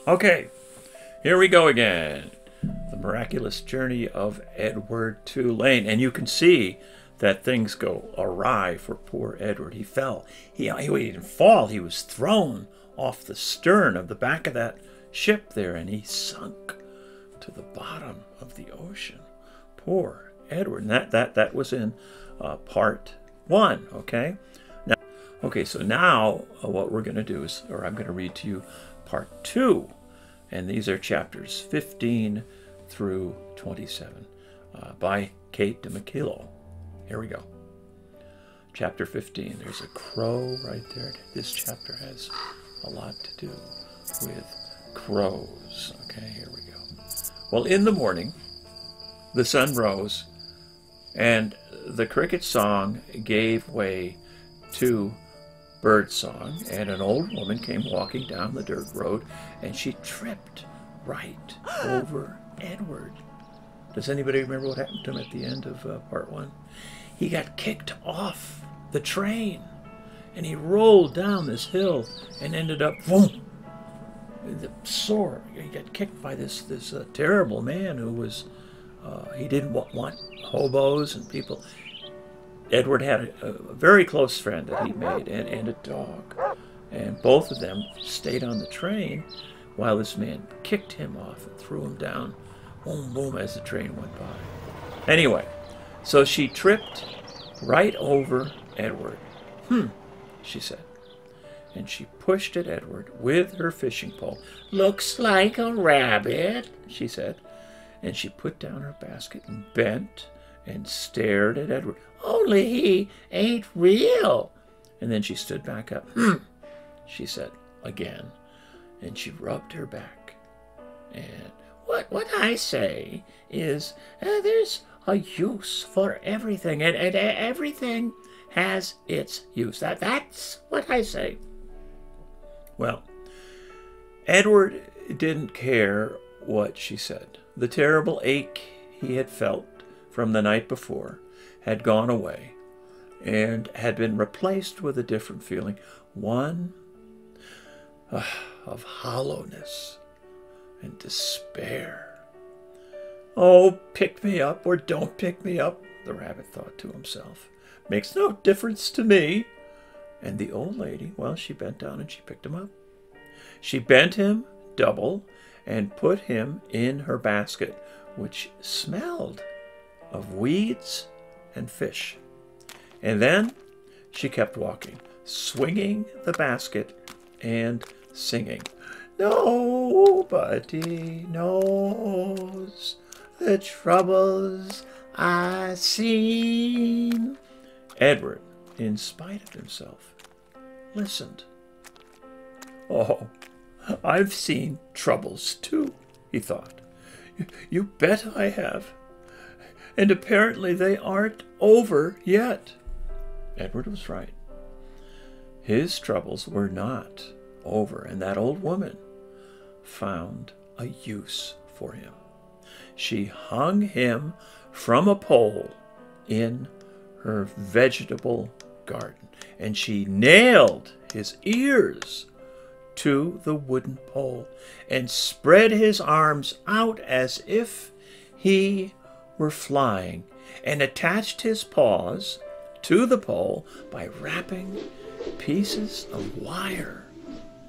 Okay, here we go again. The miraculous journey of Edward Tulane. And you can see that things go awry for poor Edward. He fell. He didn't fall. He was thrown off the stern of the back of that ship there, and he sunk to the bottom of the ocean. Poor Edward. And that was in part 1, okay? So now what we're going to do is, or I'm going to read to you part 2. And these are chapters 15 through 27 by Kate DeMichello. Here we go. Chapter 15. There's a crow right there. This chapter has a lot to do with crows. Okay, here we go. Well, in the morning, the sun rose, and the cricket song gave way to bird song, and an old woman came walking down the dirt road, and she tripped right over Edward. Does anybody remember what happened to him at the end of part 1? He got kicked off the train, and he rolled down this hill and ended up, boom, sore. He got kicked by this terrible man who was, he didn't want hobos and people. Edward had a very close friend that he made and a dog. And both of them stayed on the train while this man kicked him off and threw him down, boom, boom, as the train went by. Anyway, so she tripped right over Edward. She said. And she pushed at Edward with her fishing pole. Looks like a rabbit, she said. And she put down her basket and bent and stared at Edward. Only he ain't real. And then she stood back up. She said again. And she rubbed her back. And what I say is there's a use for everything. And everything has its use. That's what I say. Well, Edward didn't care what she said. The terrible ache he had felt from the night before had gone away and had been replaced with a different feeling, one of hollowness and despair. Oh, pick me up or don't pick me up, the rabbit thought to himself. Makes no difference to me. And the old lady, well, she bent down and she picked him up. She bent him double and put him in her basket, which smelled of weeds and fish. And then she kept walking, swinging the basket and singing. Nobody knows the troubles I've seen. Edward, in spite of himself, listened. Oh, I've seen troubles too, he thought. You bet I have. And apparently they aren't over yet. Edward was right. His troubles were not over, and that old woman found a use for him. She hung him from a pole in her vegetable garden, and she nailed his ears to the wooden pole and spread his arms out as if he were flying, and attached his paws to the pole by wrapping pieces of wire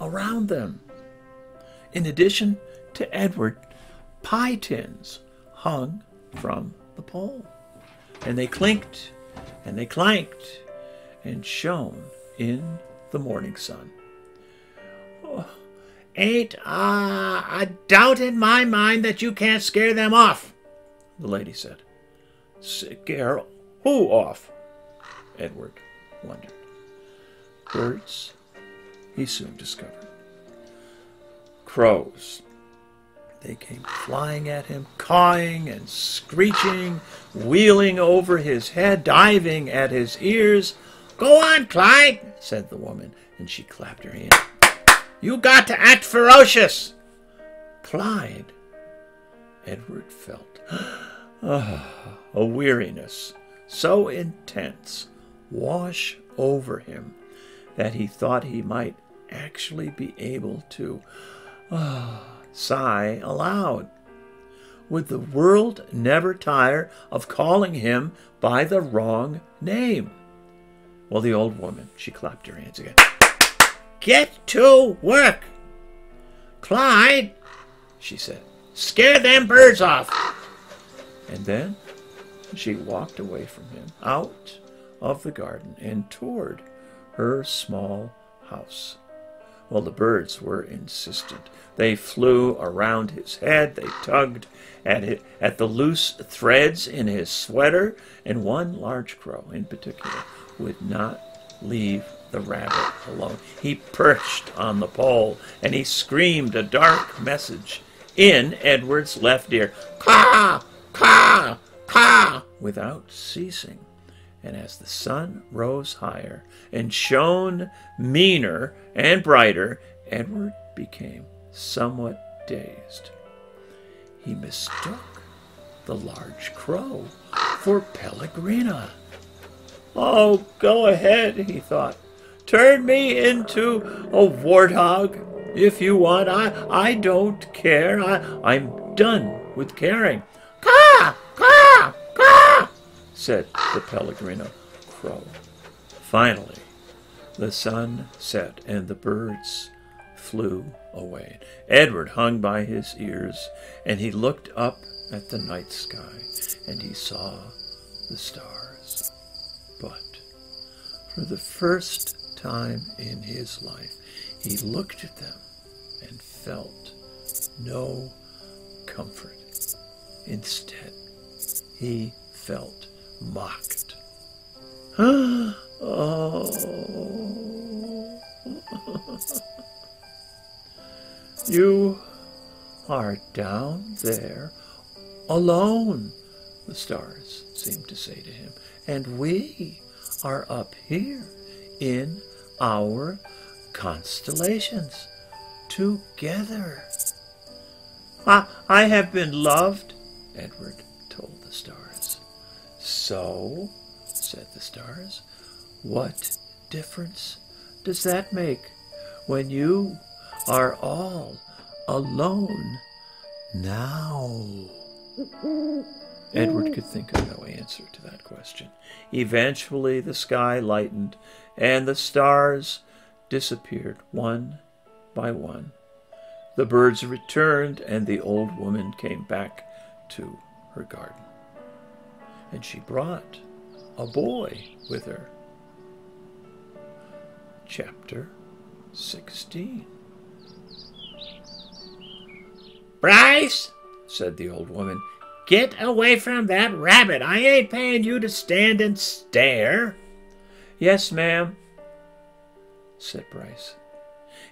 around them. In addition to Edward, pie tins hung from the pole, and they clinked and they clanked and shone in the morning sun. Oh, ain't a doubt in my mind that you can't scare them off, the lady said. Scare who off? Edward wondered. Birds, he soon discovered. Crows. They came flying at him, cawing and screeching, wheeling over his head, diving at his ears. Go on, Clyde, said the woman, and she clapped her hand. You got to act ferocious. Clyde, Edward felt a weariness so intense wash over him that he thought he might actually be able to sigh aloud. Would the world never tire of calling him by the wrong name? Well, the old woman, she clapped her hands again. Get to work! Clyde, she said, scare them birds off. And then she walked away from him, out of the garden and toward her small house. Well, the birds were insistent. They flew around his head. They tugged at the loose threads in his sweater, and one large crow in particular would not leave the rabbit alone. He perched on the pole, and he screamed a dark message in Edward's left ear. Caw! Caw! Caw! Without ceasing. And as the sun rose higher and shone meaner and brighter, Edward became somewhat dazed. He mistook the large crow for Pellegrina. Oh, go ahead, he thought. Turn me into a warthog if you want. I don't care. I'm done with caring. Caw! Caw! Caw! Said the Pellegrino crow. Finally, the sun set and the birds flew away. Edward hung by his ears, and he looked up at the night sky, and he saw the stars. But for the first time in his life, he looked at them and felt no comfort. Instead, he felt mocked. Oh. You are down there alone, the stars seemed to say to him, and we are up here in our constellations together. I have been loved, Edward told the stars. So, said the stars, what difference does that make when you are all alone now? Edward could think of no answer to that question. Eventually the sky lightened and the stars disappeared one by one. The birds returned and the old woman came back to her garden. And she brought a boy with her. Chapter 16. Bryce, said the old woman, get away from that rabbit. I ain't paying you to stand and stare. Yes, ma'am, said Bryce.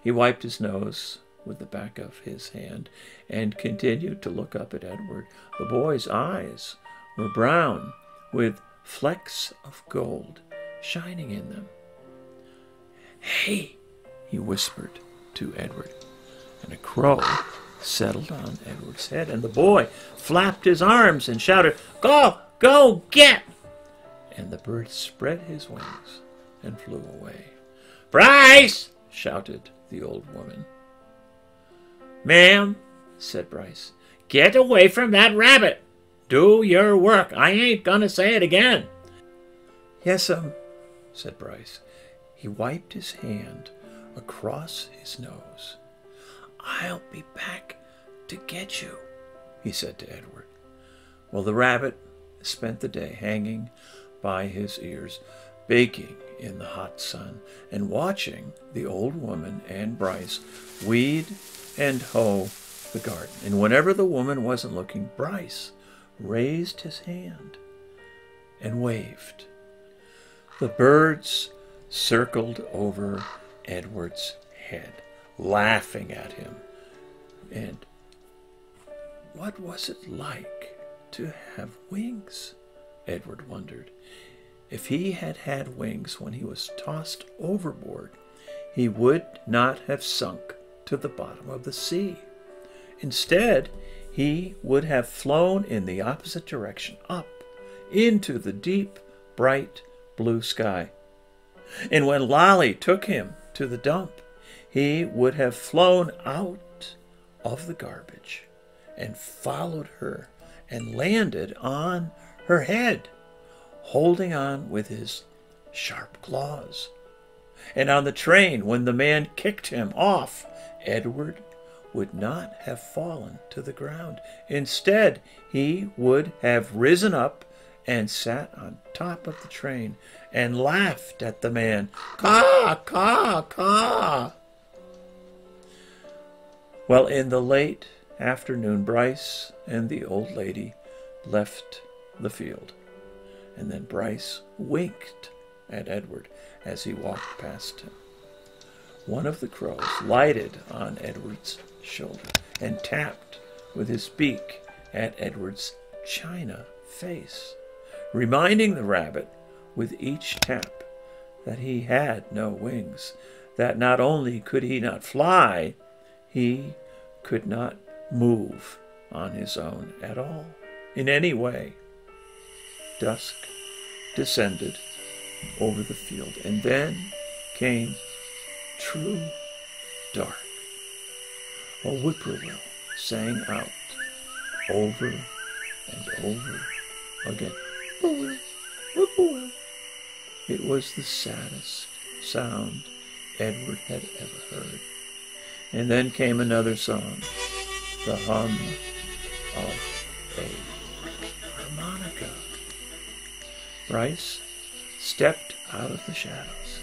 He wiped his nose with the back of his hand and continued to look up at Edward. The boy's eyes were brown with flecks of gold shining in them. Hey, he whispered to Edward, and a crow settled on Edward's head, and the boy flapped his arms and shouted, Go, go, get! And the bird spread his wings and flew away. Bryce! Shouted the old woman. Ma'am, said Bryce, get away from that rabbit. Do your work. I ain't gonna say it again. Yes'm, said Bryce. He wiped his hand across his nose. I'll be back to get you, he said to Edward. Well, the rabbit spent the day hanging by his ears, baking in the hot sun, and watching the old woman and Bryce weed and hoe the garden. And whenever the woman wasn't looking, Bryce raised his hand and waved. The birds circled over Edward's head, laughing at him. And what was it like to have wings? Edward wondered. If he had had wings when he was tossed overboard, he would not have sunk to the bottom of the sea. Instead, he would have flown in the opposite direction, up into the deep, bright blue sky. And when Lolly took him to the dump, he would have flown out of the garbage and followed her and landed on her head, holding on with his sharp claws. And on the train, when the man kicked him off, Edward would not have fallen to the ground. Instead, he would have risen up and sat on top of the train and laughed at the man. Caw, caw, caw. Well, in the late afternoon, Bryce and the old lady left the field. And then Bryce winked at Edward as he walked past him. One of the crows lighted on Edward's shoulder and tapped with his beak at Edward's china face, reminding the rabbit with each tap that he had no wings, that not only could he not fly, he could not move on his own at all, in any way. Dusk descended over the field, and then came true dark. A whippoorwill sang out over and over again. Whippoorwill, whippoorwill. It was the saddest sound Edward had ever heard. And then came another song, the hum of a harmonica. Bryce stepped out of the shadows.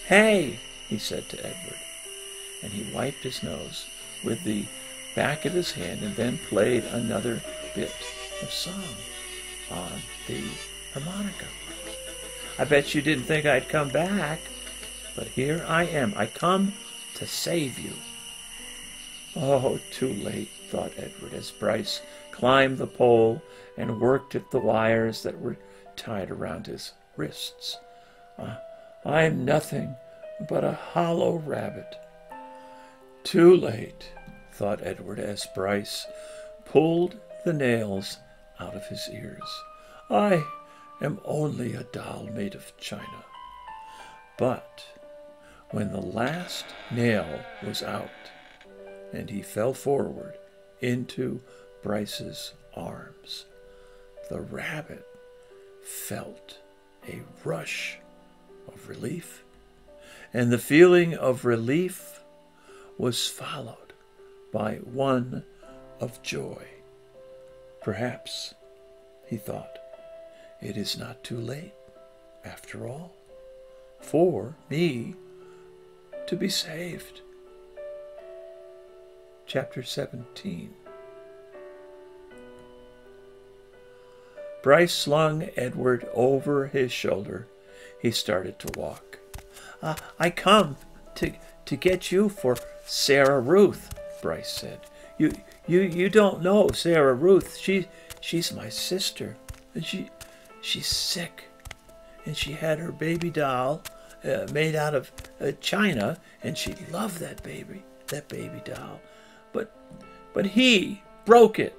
Hey, he said to Edward, and he wiped his nose with the back of his hand and then played another bit of song on the harmonica. I bet you didn't think I'd come back, but here I am. I come to save you. Oh, too late, thought Edward, as Bryce climbed the pole and worked at the wires that were tied around his wrists. I'm nothing but a hollow rabbit. Too late, thought Edward, as Bryce pulled the nails out of his ears. I am only a doll made of china. But when the last nail was out and he fell forward into Bryce's arms, the rabbit felt a rush of relief, and the feeling of relief was followed by one of joy. Perhaps, he thought, it is not too late, after all, for me to be saved. Chapter 17. Bryce slung Edward over his shoulder. He started to walk. I come to get you for Sarah Ruth, Bryce said. You don't know Sarah Ruth. She's my sister, and she's sick, and she had her baby doll made out of china, and she loved that baby doll. But he broke it.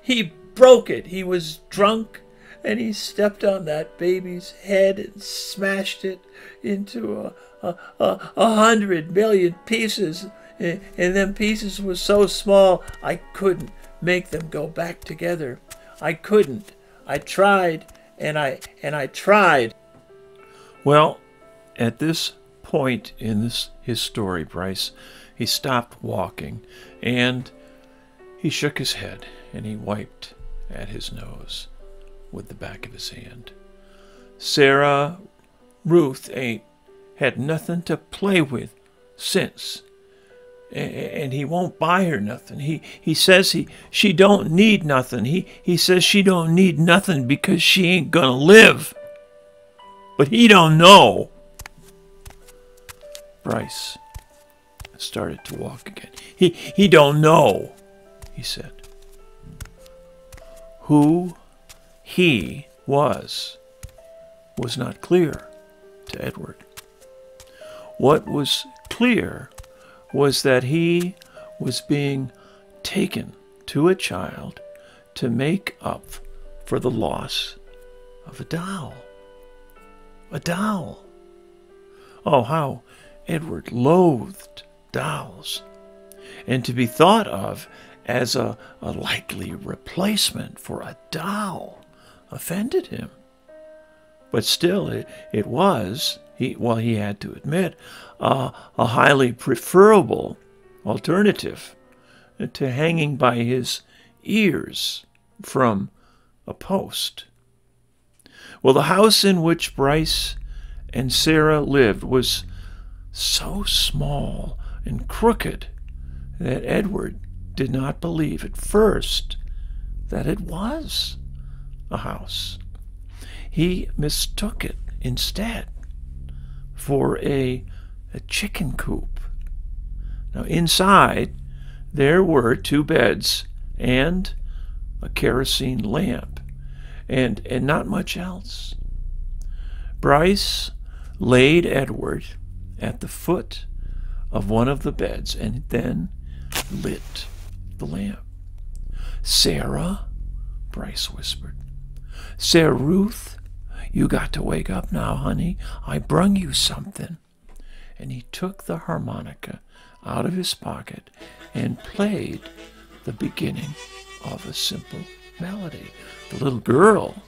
He broke it. He was drunk, and he stepped on that baby's head and smashed it into 100 million pieces. And them pieces were so small I couldn't make them go back together. I couldn't. I tried and I tried. Well, at this point in his story, Bryce, he stopped walking and he shook his head and he wiped at his nose with the back of his hand. Sarah Ruth ain't had nothing to play with since, and he won't buy her nothing. He says she don't need nothing. He says she don't need nothing because she ain't gonna live. But he don't know. Bryce started to walk again. He don't know, he said. Who he was not clear to Edward. What was clear was that he was being taken to a child to make up for the loss of a doll. A doll. Oh, how Edward loathed dolls. and to be thought of as a likely replacement for a doll offended him. But still, it was, he had to admit, a highly preferable alternative to hanging by his ears from a post. Well, the house in which Bryce and Sarah lived was so small and crooked that Edward did not believe at first that it was a house. He mistook it instead for a chicken coop. Now, inside, there were 2 beds and a kerosene lamp, and not much else. Bryce laid Edward at the foot of one of the beds and then lit the lamp. "Sarah," Bryce whispered. "Sarah Ruth, you got to wake up now, honey. I brung you something." And he took the harmonica out of his pocket and played the beginning of a simple melody. The little girl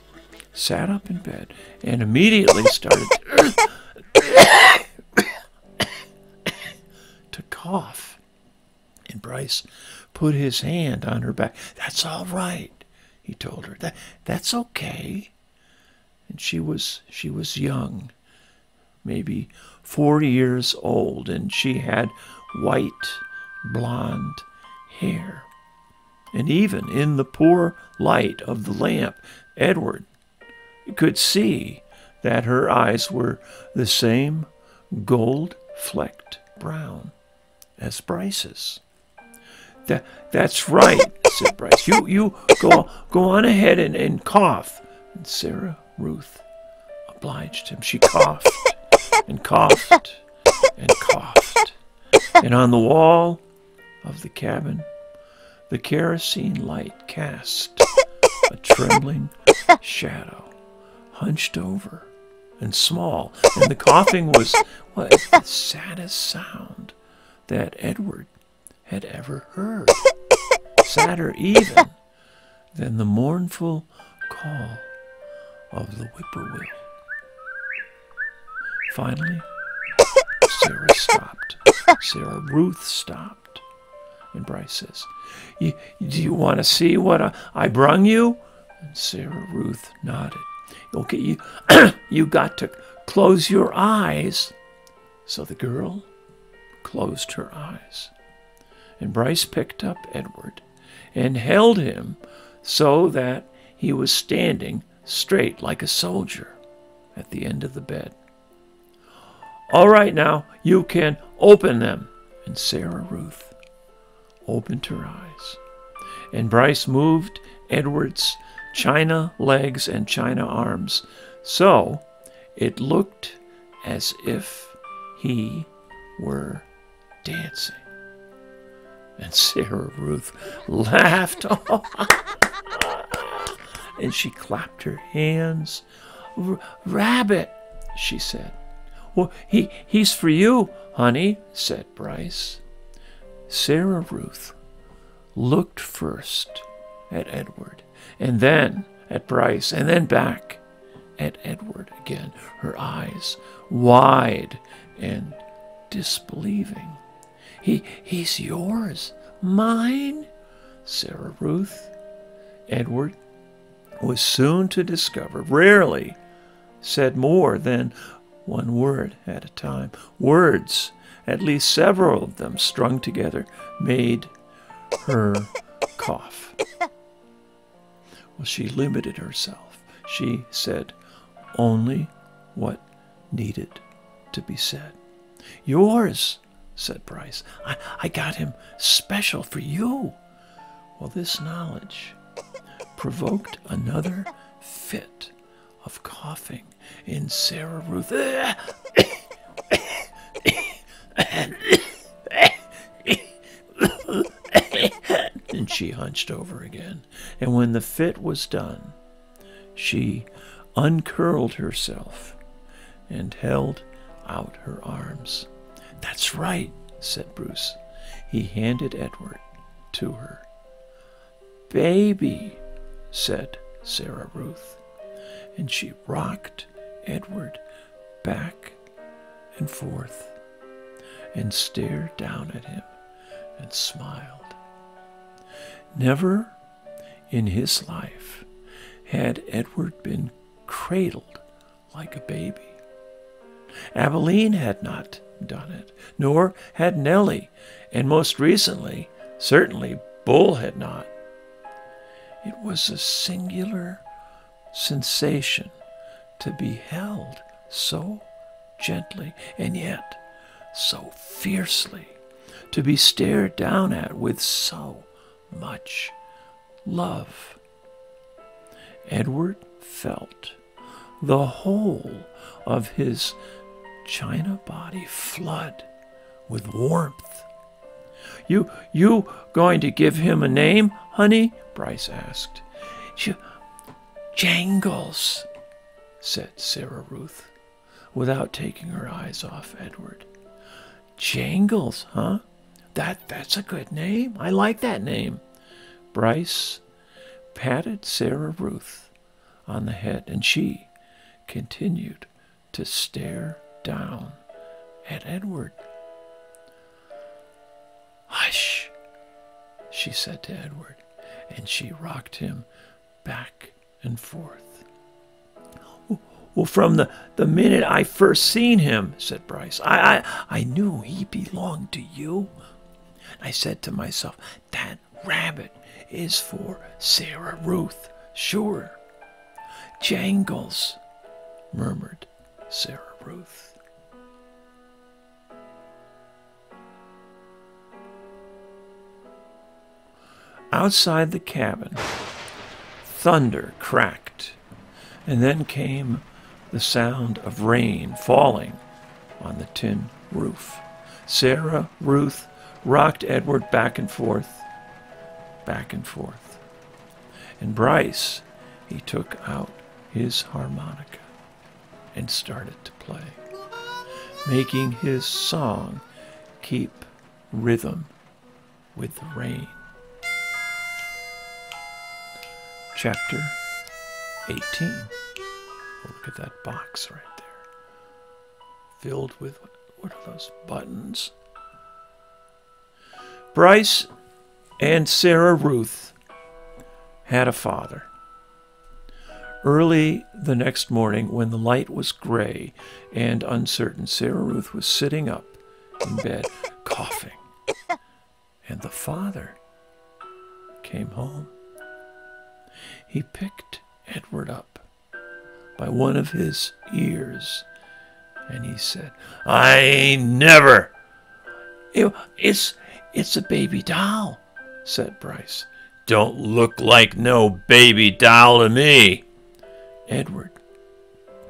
sat up in bed and immediately started to cough. And Bryce put his hand on her back. "That's all right," he told her. That's okay." And she was young, maybe 40 years old, and she had white, blonde hair. And even in the poor light of the lamp, Edward could see that her eyes were the same gold-flecked brown as Bryce's. "That's right," said Bryce. You go on ahead and cough." And Sarah Ruth obliged him. She coughed and coughed and coughed. And on the wall of the cabin, the kerosene light cast a trembling shadow, hunched over and small. And the coughing was the saddest sound that Edward had ever heard, sadder even than the mournful call of the whippoorwill. Finally, Sarah stopped. Sarah Ruth stopped. And Bryce says, Do you want to see what I brung you?" And Sarah Ruth nodded. "Okay, you got to close your eyes." So the girl closed her eyes. And Bryce picked up Edward and held him so that he was standing straight like a soldier at the end of the bed. "All right, now, you can open them." And Sarah Ruth opened her eyes. And Bryce moved Edward's china legs and china arms so it looked as if he were dancing. And Sarah Ruth laughed. And she clapped her hands. "Rabbit," she said. "Well, he's for you, honey," said Bryce. Sarah Ruth looked first at Edward, and then at Bryce, and then back at Edward again, her eyes wide and disbelieving. He's yours, mine, Sarah Ruth. Edward was soon to discover, rarely said more than one word at a time. Words, at least several of them strung together, made her cough. Well, she limited herself. She said only what needed to be said. "Yours," said Bryce. I got him special for you." Well, this knowledge provoked another fit of coughing in Sarah Ruth. And she hunched over again. And when the fit was done, she uncurled herself and held out her arms. "That's right," said Bruce. he handed Edward to her. "Baby," said Sarah Ruth, and she rocked Edward back and forth and stared down at him and smiled. Never in his life had Edward been cradled like a baby. Abilene had not done it, nor had Nellie, and most recently, certainly, Bull had not. It was a singular sensation to be held so gently and yet so fiercely, to be stared down at with so much love. Edward felt the whole of his china body flood with warmth. You going to give him a name, honey?" Bryce asked. "Jangles," said Sarah Ruth, without taking her eyes off Edward. "Jangles, huh? That's a good name. I like that name." Bryce patted Sarah Ruth on the head, and she continued to stare down at Edward. "Hush," she said to Edward, and she rocked him back and forth. "Well, from the minute I first seen him," said Bryce, I knew he belonged to you. I said to myself, that rabbit is for Sarah Ruth, sure." "Jangles," murmured Sarah Ruth. Outside the cabin, thunder cracked, and then came the sound of rain falling on the tin roof. Sarah Ruth rocked Edward back and forth, and Bryce, he took out his harmonica and started to play, making his song keep rhythm with the rain. Chapter 18. Oh, look at that box right there, filled with, what are those, buttons? Bryce and Sarah Ruth had a father. Early the next morning, when the light was gray and uncertain, Sarah Ruth was sitting up in bed, coughing, and the father came home. He picked Edward up by one of his ears, and he said, "I ain't never." It's a baby doll," said Bryce. "Don't look like no baby doll to me." Edward,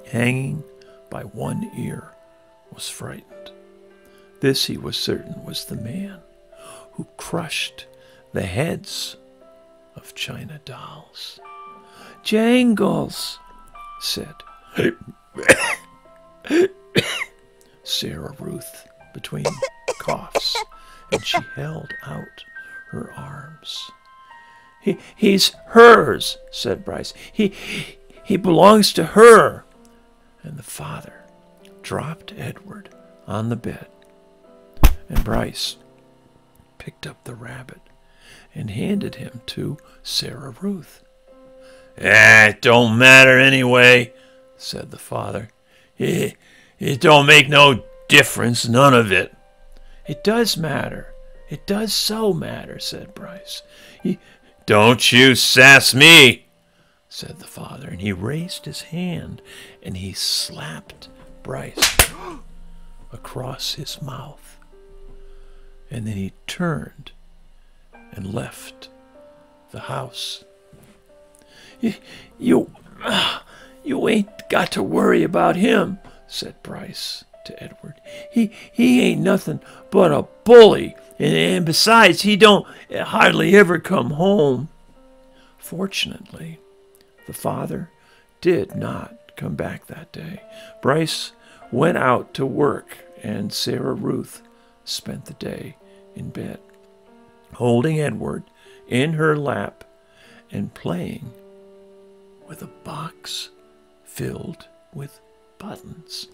hanging by one ear, was frightened. This, he was certain, was the man who crushed the heads of china dolls. "Jangles," said Sarah Ruth between coughs, and she held out her arms. He's hers," said Bryce. He belongs to her." And the father dropped Edward on the bed, and Bryce picked up the rabbit and handed him to Sarah Ruth. "It don't matter anyway," said the father. It don't make no difference, none of it." "It does matter. It does so matter," said Bryce. "Don't you sass me," said the father, and he raised his hand and he slapped Bryce across his mouth. And then he turned and left the house. You ain't got to worry about him," said Bryce to Edward. He ain't nothing but a bully, and besides, he don't hardly ever come home." Fortunately, the father did not come back that day. Bryce went out to work, and Sarah Ruth spent the day in bed. holding Edward in her lap and playing with a box filled with buttons.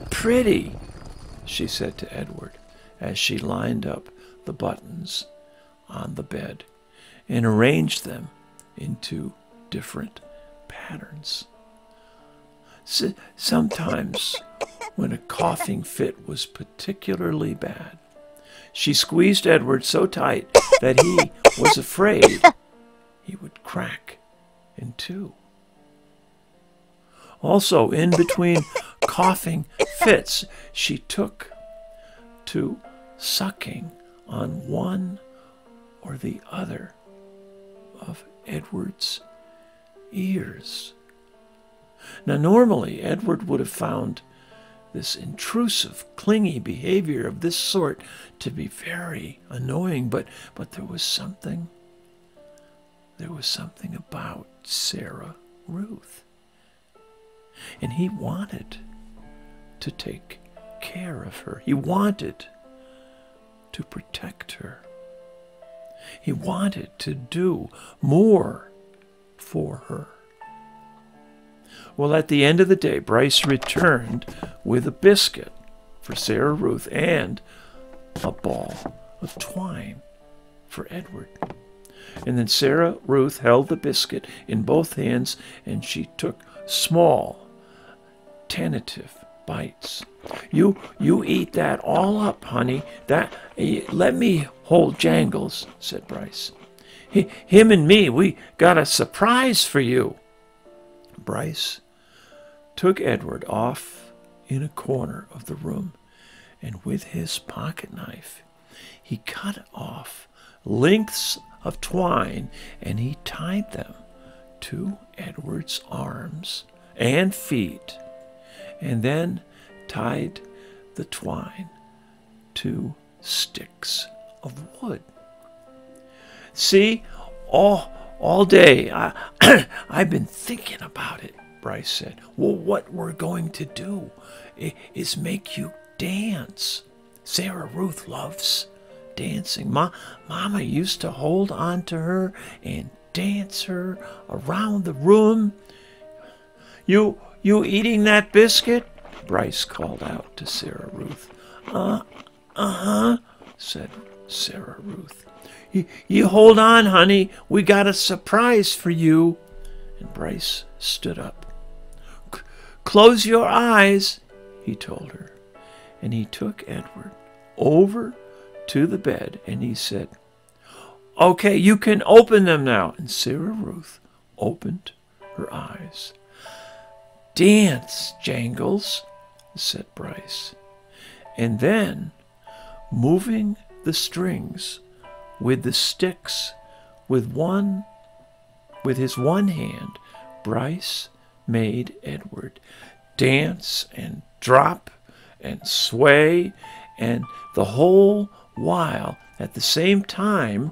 Pretty, she said to Edward as she lined up the buttons on the bed and arranged them into different patterns. Sometimes, when a coughing fit was particularly bad, she squeezed Edward so tight that he was afraid he would crack in two. Also, in between coughing fits, she took to sucking on one or the other of Edward's ears. Now, normally, Edward would have found this intrusive, clingy behavior of this sort to be very annoying, but there was something about Sarah Ruth. And he wanted to take care of her. He wanted to protect her. He wanted to do more for her. Well, at the end of the day, Bryce returned with a biscuit for Sarah Ruth and a ball of twine for Edward. And then Sarah Ruth held the biscuit in both hands, and she took small, tentative bites. You eat that all up, honey. Let me hold Jangles, said Bryce. Him and me, we got a surprise for you. Bryce took Edward off in a corner of the room, and with his pocket knife, he cut off lengths of twine, and he tied them to Edward's arms and feet, and then tied the twine to sticks of wood. See, all day I've been thinking about it, Bryce said. Well, what we're going to do is make you dance. Sarah Ruth loves dancing. Mama used to hold on to her and dance her around the room. You eating that biscuit? Bryce called out to Sarah Ruth. Uh-huh, said Sarah Ruth. You hold on, honey. We got a surprise for you. And Bryce stood up. Close your eyes, he told her. And he took Edward over to the bed, and he said, okay, you can open them now. And Sarah Ruth opened her eyes. Dance, Jangles, said Bryce. And then, moving the strings with the sticks with his one hand, Bryce made Edward dance and drop and sway, and the whole while, at the same time,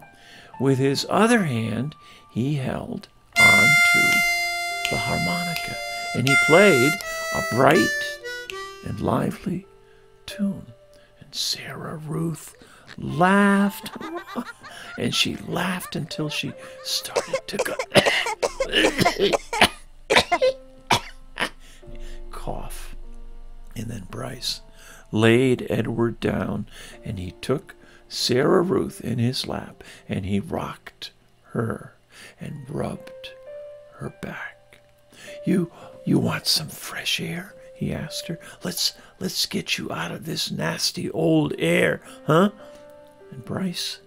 with his other hand, he held on to the harmonica, and he played a bright and lively tune. And Sarah Ruth laughed, and she laughed until she started to cough. And then Bryce laid Edward down, and he took Sarah Ruth in his lap, and he rocked her and rubbed her back. You want some fresh air? He asked her. Let's get you out of this nasty old air, huh? And Bryce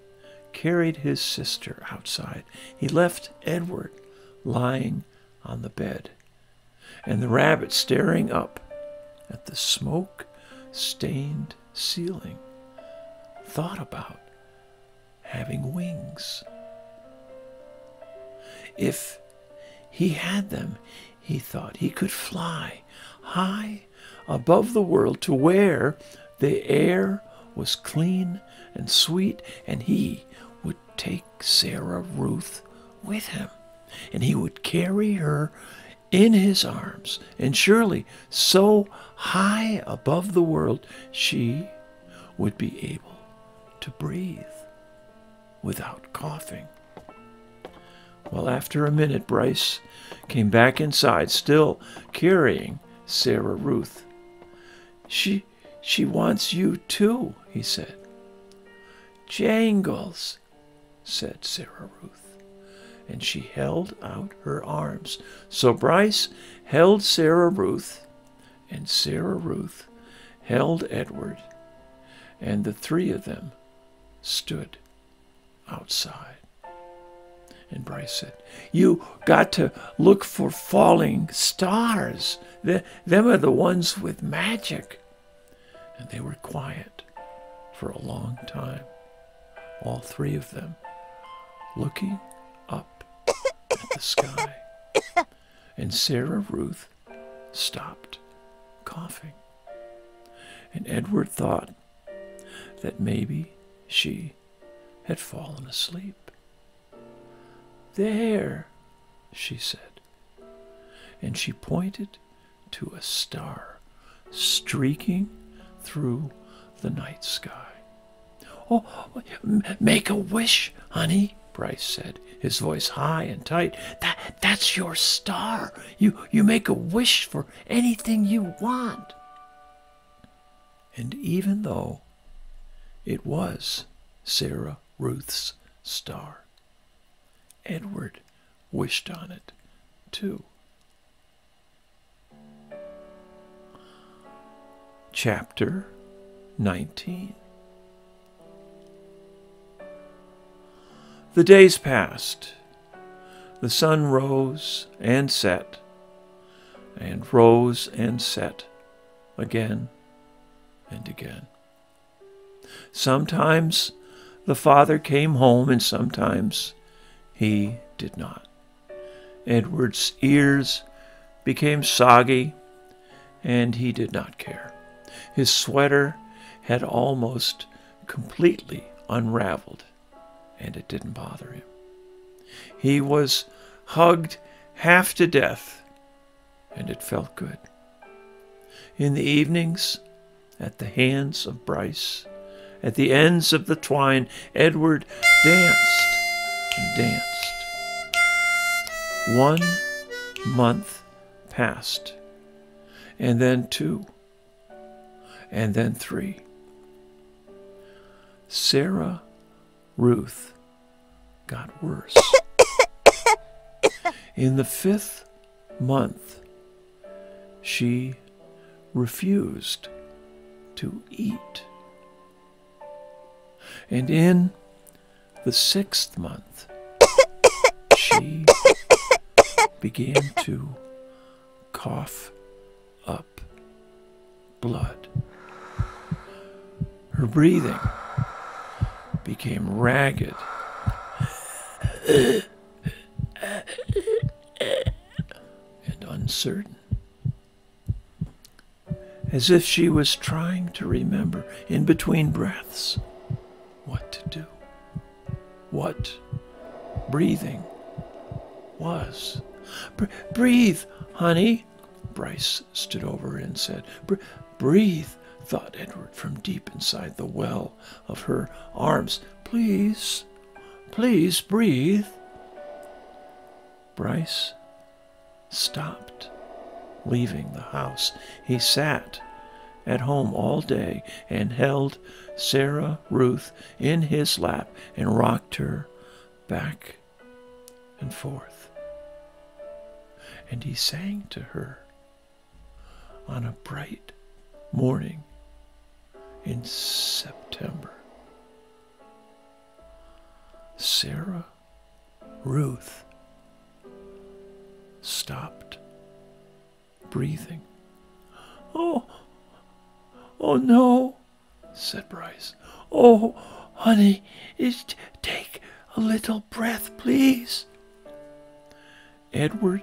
carried his sister outside. He left Edward lying on the bed, and the rabbit staring up at the smoke-stained ceiling thought about having wings. If he had them, he thought he could fly high above the world to where the air was clean and sweet, and he would take Sarah Ruth with him, and he would carry her in his arms, and surely so high above the world she would be able to to breathe without coughing. Well, after a minute, Bryce came back inside, still carrying Sarah Ruth. She wants you too, he said. Jangles, said Sarah Ruth, and she held out her arms. So Bryce held Sarah Ruth, and Sarah Ruth held Edward, and the three of them stood outside. And Bryce said, you got to look for falling stars. Them are the ones with magic. And they were quiet for a long time, all three of them looking up at the sky. And Sarah Ruth stopped coughing. And Edward thought that maybe she had fallen asleep. There, she said, and she pointed to a star streaking through the night sky. Oh, make a wish, honey, Bryce said, his voice high and tight. That's your star. You make a wish for anything you want. And even though it was Sarah Ruth's star, Edward wished on it too. Chapter 19. The days passed. The sun rose and set, and rose and set again and again. Sometimes the father came home, and sometimes he did not. Edward's ears became soggy, and he did not care. His sweater had almost completely unraveled, and it didn't bother him. He was hugged half to death, and it felt good. In the evenings, at the hands of Bryce, at the ends of the twine, Edward danced and danced. 1 month passed, and then 2, and then 3. Sarah Ruth got worse. In the 5th month, she refused to eat. And in the 6th month, she began to cough up blood. Her breathing became ragged and uncertain, as if she was trying to remember in between breaths what to do, what breathing was. Breathe, honey. Bryce stood over her and said. Breathe, thought Edward from deep inside the well of her arms. Please, please breathe. Bryce stopped leaving the house. He sat at home all day and held Sarah Ruth in his lap and rocked her back and forth. And he sang to her on a bright morning in September. Sarah Ruth stopped breathing. Oh no, said Bryce. Oh, honey, take a little breath, please. Edward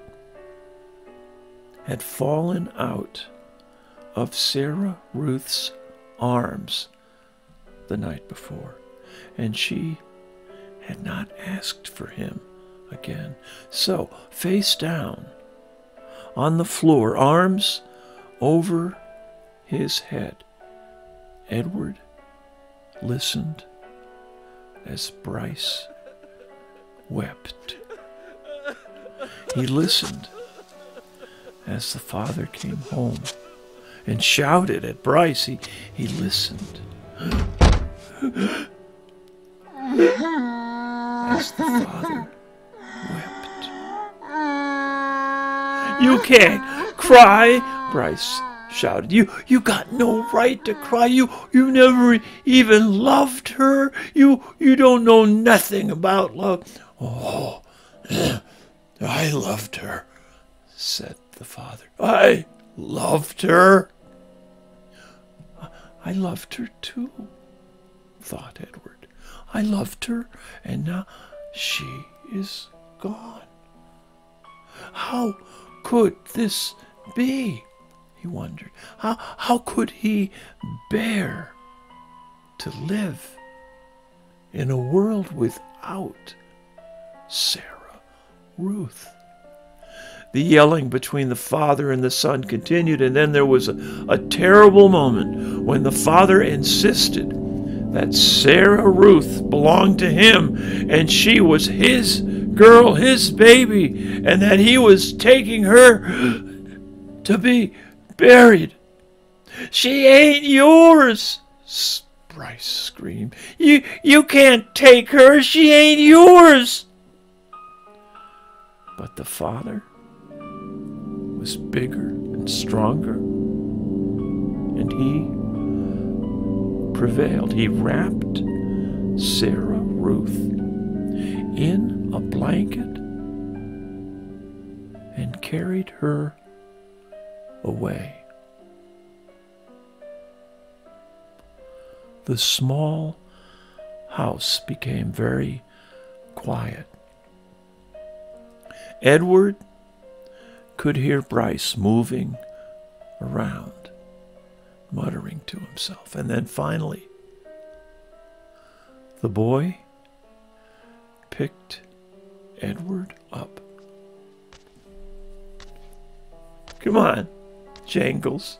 had fallen out of Sarah Ruth's arms the night before, and she had not asked for him again. So, face down on the floor, arms over his head, Edward listened as Bryce wept. He listened as the father came home and shouted at Bryce. He listened as the father wept. "You can't cry," Bryce shouted. You got no right to cry. You never even loved her. You don't know nothing about love." "Oh, I loved her," said the father. "I loved her." "I loved her too," thought Edward. "I loved her, and now she is gone. How could this be?" he wondered. How could he bear to live in a world without Sarah Ruth? The yelling between the father and the son continued, and then there was a terrible moment when the father insisted that Sarah Ruth belonged to him, and she was his girl, his baby, and that he was taking her to be buried. "She ain't yours," Bryce screamed. You can't take her. She ain't yours." But the father was bigger and stronger, and he prevailed. He wrapped Sarah Ruth in a blanket and carried her away. The small house became very quiet. Edward could hear Bryce moving around, muttering to himself. And then finally, the boy picked Edward up. "Come on, Jangles,"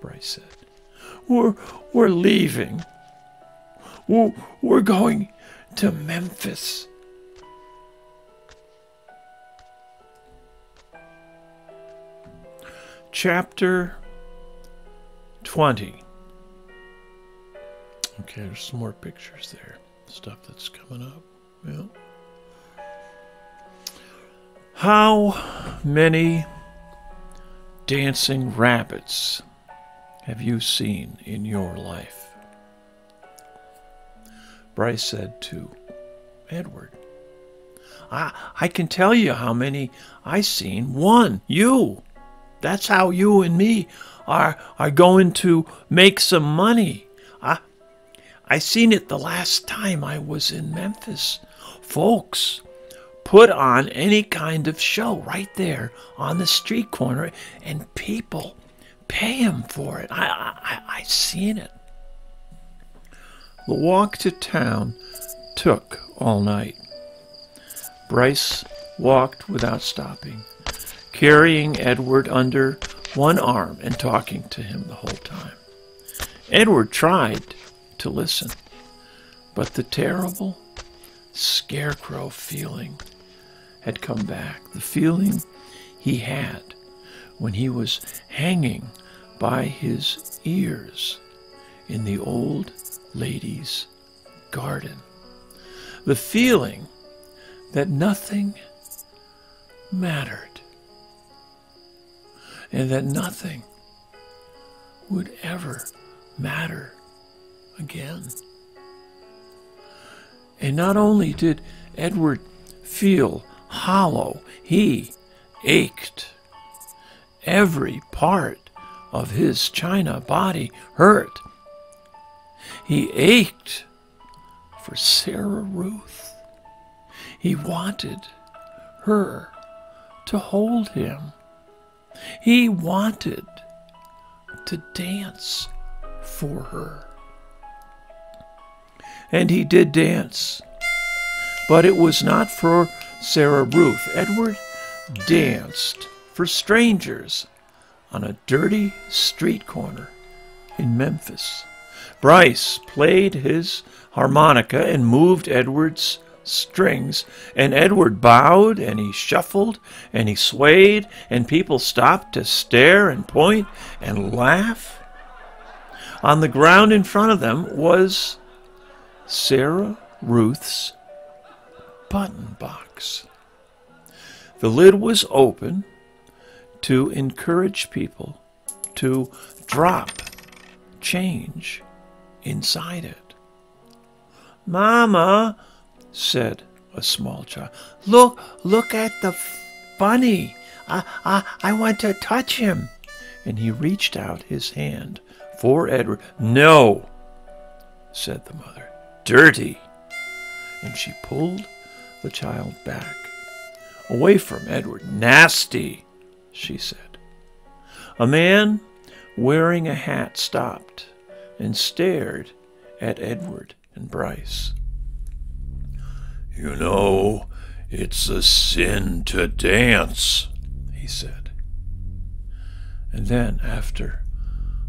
Bryce said. We're leaving. We're going to Memphis." Chapter 20. Okay, there's some more pictures there. Stuff that's coming up. Yeah. How many dancing rabbits have you seen in your life? Bryce said to Edward. I can tell you how many I seen. One, you. That's how you and me are going to make some money. I seen it the last time I was in Memphis. Folks put on any kind of show right there on the street corner, and people pay them for it. I seen it. The walk to town took all night. Bryce walked without stopping, carrying Edward under one arm and talking to him the whole time. Edward tried to listen, but the terrible scarecrow feeling had come back, the feeling he had when he was hanging by his ears in the old lady's garden, the feeling that nothing mattered and that nothing would ever matter again. And not only did Edward feel hollow, he ached. Every part of his china body hurt. He ached for Sarah Ruth. He wanted her to hold him. He wanted to dance for her. And he did dance. But it was not for Sarah Ruth. Edward danced for strangers on a dirty street corner in Memphis. Bryce played his harmonica and moved Edward's strings, and Edward bowed, and he shuffled, and he swayed, and people stopped to stare and point and laugh. On the ground in front of them was Sarah Ruth's button box. The lid was open to encourage people to drop change inside it. "Mama," said a small child, look at the bunny. I want to touch him." And he reached out his hand for Edward. "No," said the mother. "Dirty." And she pulled the child back, away from Edward. "Nasty," she said. A man wearing a hat stopped and stared at Edward and Bryce. "You know, it's a sin to dance," he said. And then, after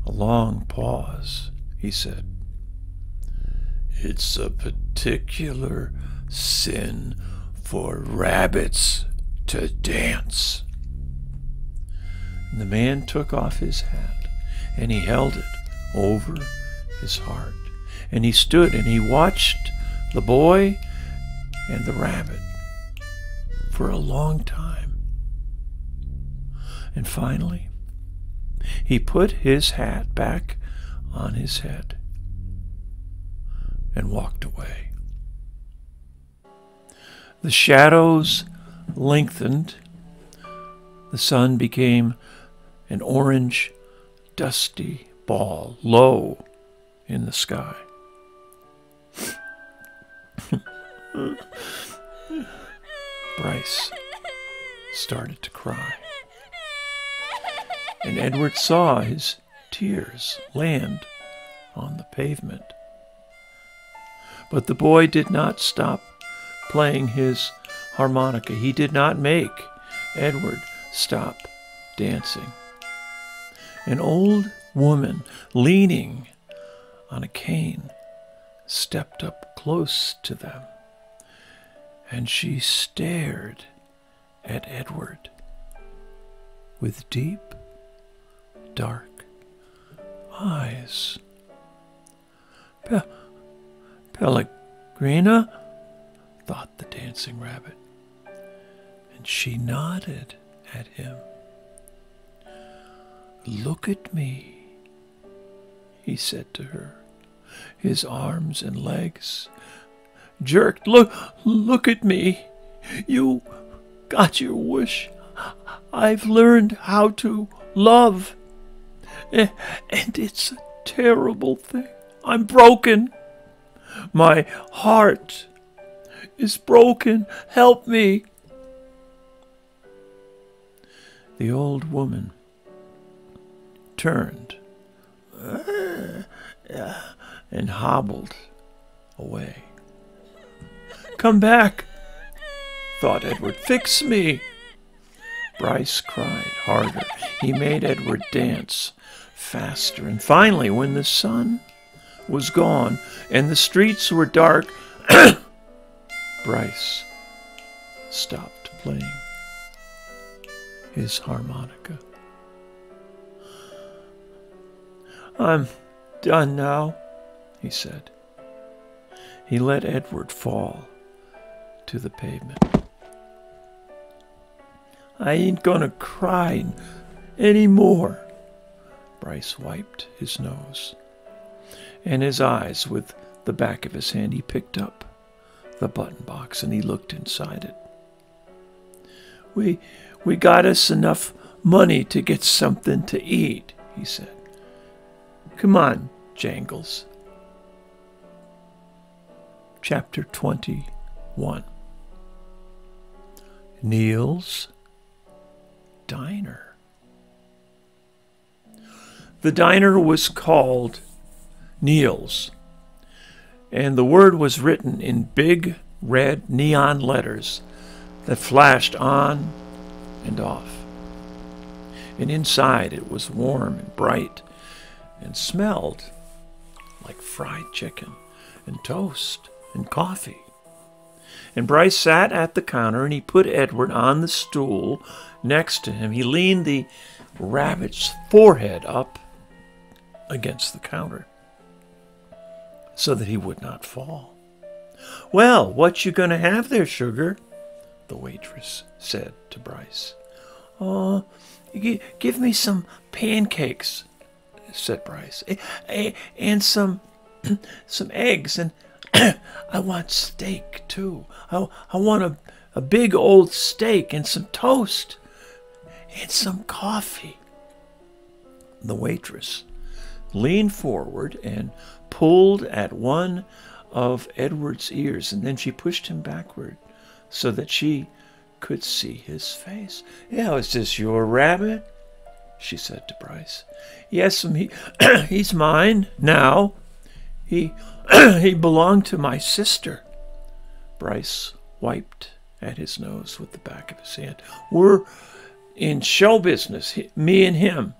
a long pause, he said, "It's a particular sin for rabbits to dance." And the man took off his hat, and he held it over his heart. And he stood and he watched the boy and the rabbit for a long time. And finally, he put his hat back on his head and walked away. The shadows lengthened. The sun became an orange, dusty ball low in the sky. Bryce started to cry, and Edward saw his tears land on the pavement. But the boy did not stop playing his harmonica. He did not make Edward stop dancing. An old woman leaning on a cane stepped up close to them, and she stared at Edward with deep, dark eyes. "Pellegrina?" thought the dancing rabbit, and she nodded at him. "Look at me," he said to her. His arms and legs jerked. Look at me. You got your wish. I've learned how to love. And it's a terrible thing. I'm broken. My heart is broken. Help me." The old woman turned and hobbled away. "Come back," thought Edward. "Fix me." Bryce cried harder. He made Edward dance faster. And finally, when the sun was gone and the streets were dark, Bryce stopped playing his harmonica. "I'm done now," he said. He let Edward fall to the pavement. "I ain't gonna cry anymore." Bryce wiped his nose and his eyes with the back of his hand. He picked up the button box and he looked inside it. We got us enough money to get something to eat," he said. "Come on, Jangles." Chapter 21. Neil's Diner. The diner was called Neil's, and the word was written in big red neon letters that flashed on and off. And inside it was warm and bright and smelled like fried chicken and toast and coffee. And Bryce sat at the counter, and he put Edward on the stool next to him. He leaned the rabbit's forehead up against the counter so that he would not fall. "Well, what you gonna have there, sugar?" the waitress said to Bryce. "Oh, give me some pancakes," said Bryce, "and some eggs, and I want steak, too. I want a big old steak and some toast and some coffee." The waitress leaned forward and pulled at one of Edward's ears, and then she pushed him backward so that she could see his face. "Yeah, is this your rabbit?" she said to Bryce. "Yes, he's mine now. He belonged to my sister." Bryce wiped at his nose with the back of his hand. "We're in show business, me and him."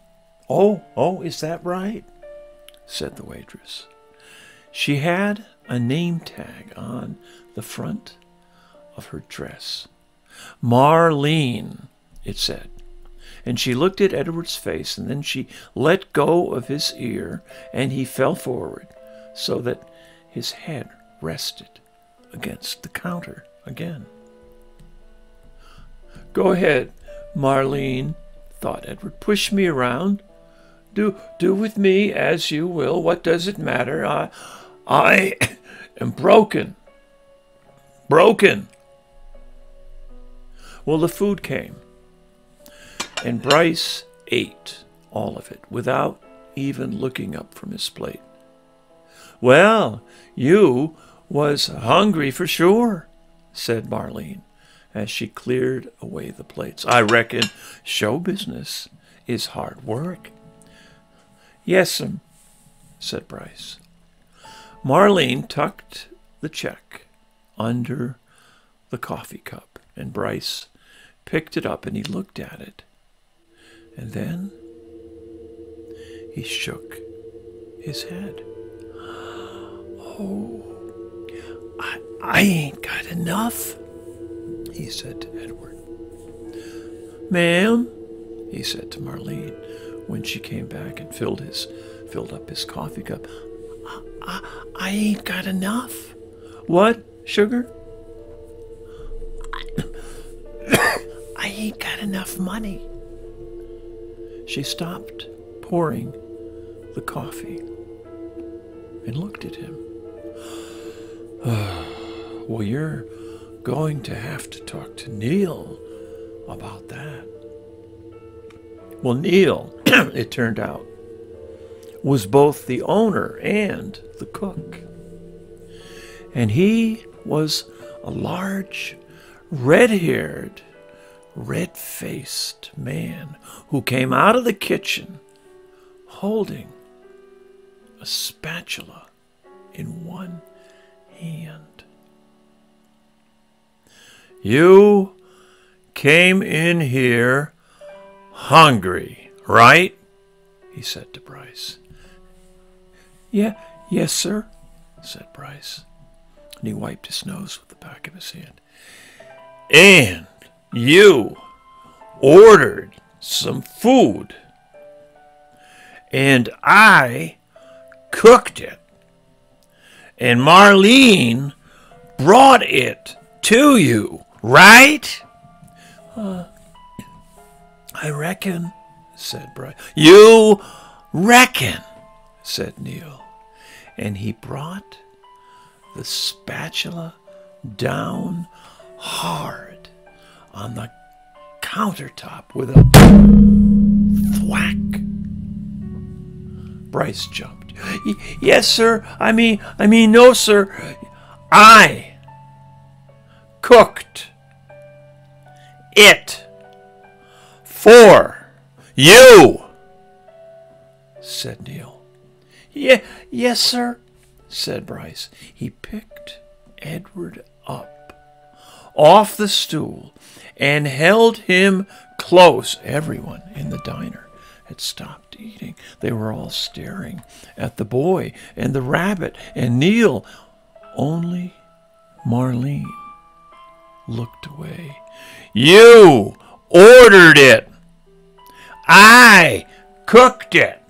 Oh, is that right?" said the waitress. She had a name tag on the front of her dress. "Marlene," it said. And she looked at Edward's face, and then she let go of his ear, and he fell forward so that his head rested against the counter again. "Go ahead, Marlene," thought Edward. "Push me around. Do with me as you will. What does it matter? I am broken. Broken." Well, the food came, and Bryce ate all of it without even looking up from his plate. "Well, you was hungry for sure," said Marlene, as she cleared away the plates. "I reckon show business is hard work." "Yes'm," said Bryce. Marlene tucked the check under the coffee cup, and Bryce picked it up and he looked at it. And then he shook his head. "Oh, I ain't got enough," he said to Edward. "Ma'am," he said to Marlene when she came back and filled up his coffee cup, I ain't got enough." "What, sugar?" "I ain't got enough money." She stopped pouring the coffee and looked at him. "Well, you're going to have to talk to Neil about that." Well, Neil, it turned out, was both the owner and the cook. And he was a large, red-haired, red-faced man who came out of the kitchen holding a spatula in one hand. "You came in here hungry, right?" he said to Bryce. Yes, sir," said Bryce, and he wiped his nose with the back of his hand. "And you ordered some food, and I cooked it, and Marlene brought it to you, right?" "I reckon," said Bryce. "You reckon," said Neil, and he brought the spatula down hard on the countertop with a thwack. Bryce jumped. "Yes, sir. I mean, no, sir. I cooked it for you," said Neil. Yes, sir," said Bryce. He picked Edward up off the stool and held him close. Everyone in the diner had stopped eating. They were all staring at the boy and the rabbit and Neil Only Marlene looked away. You ordered it. I cooked it.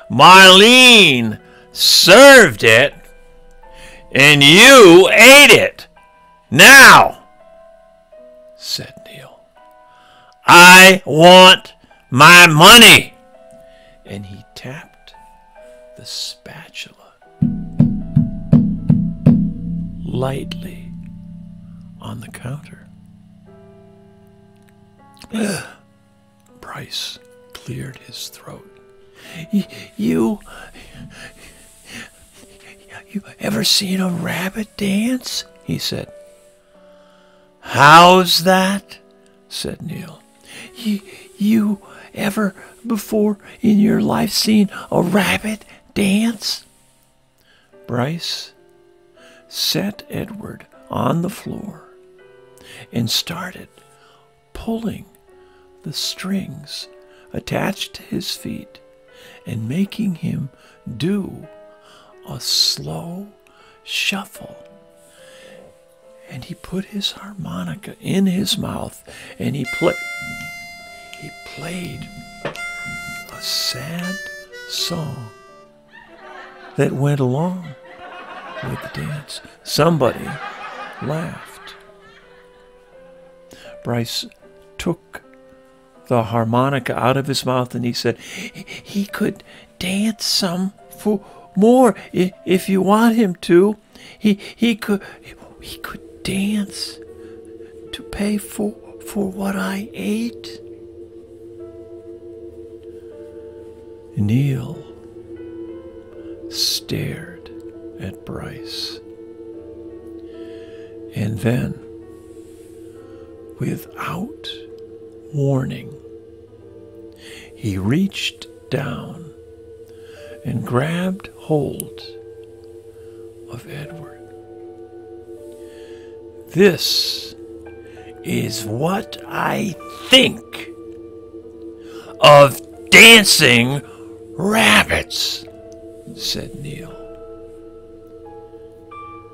Marlene served it, and you ate it. Now, said Neil, I want my money. And he tapped the spatula lightly on the counter. Bryce cleared his throat. You ever seen a rabbit dance? He said. How's that? Said Neil. You ever before in your life seen a rabbit dance? Bryce set Edward on the floor and started pulling the strings attached to his feet and making him do a slow shuffle. And he put his harmonica in his mouth and he played a sad song that went along with the dance. Somebody laughed. Bryce took the harmonica out of his mouth and he said, he could dance some for more if you want him to. He could dance to pay for what I ate. Neil stared at Bryce, and then, without warning, he reached down and grabbed hold of Edward. This is what I think of dancing rabbits, said Neil.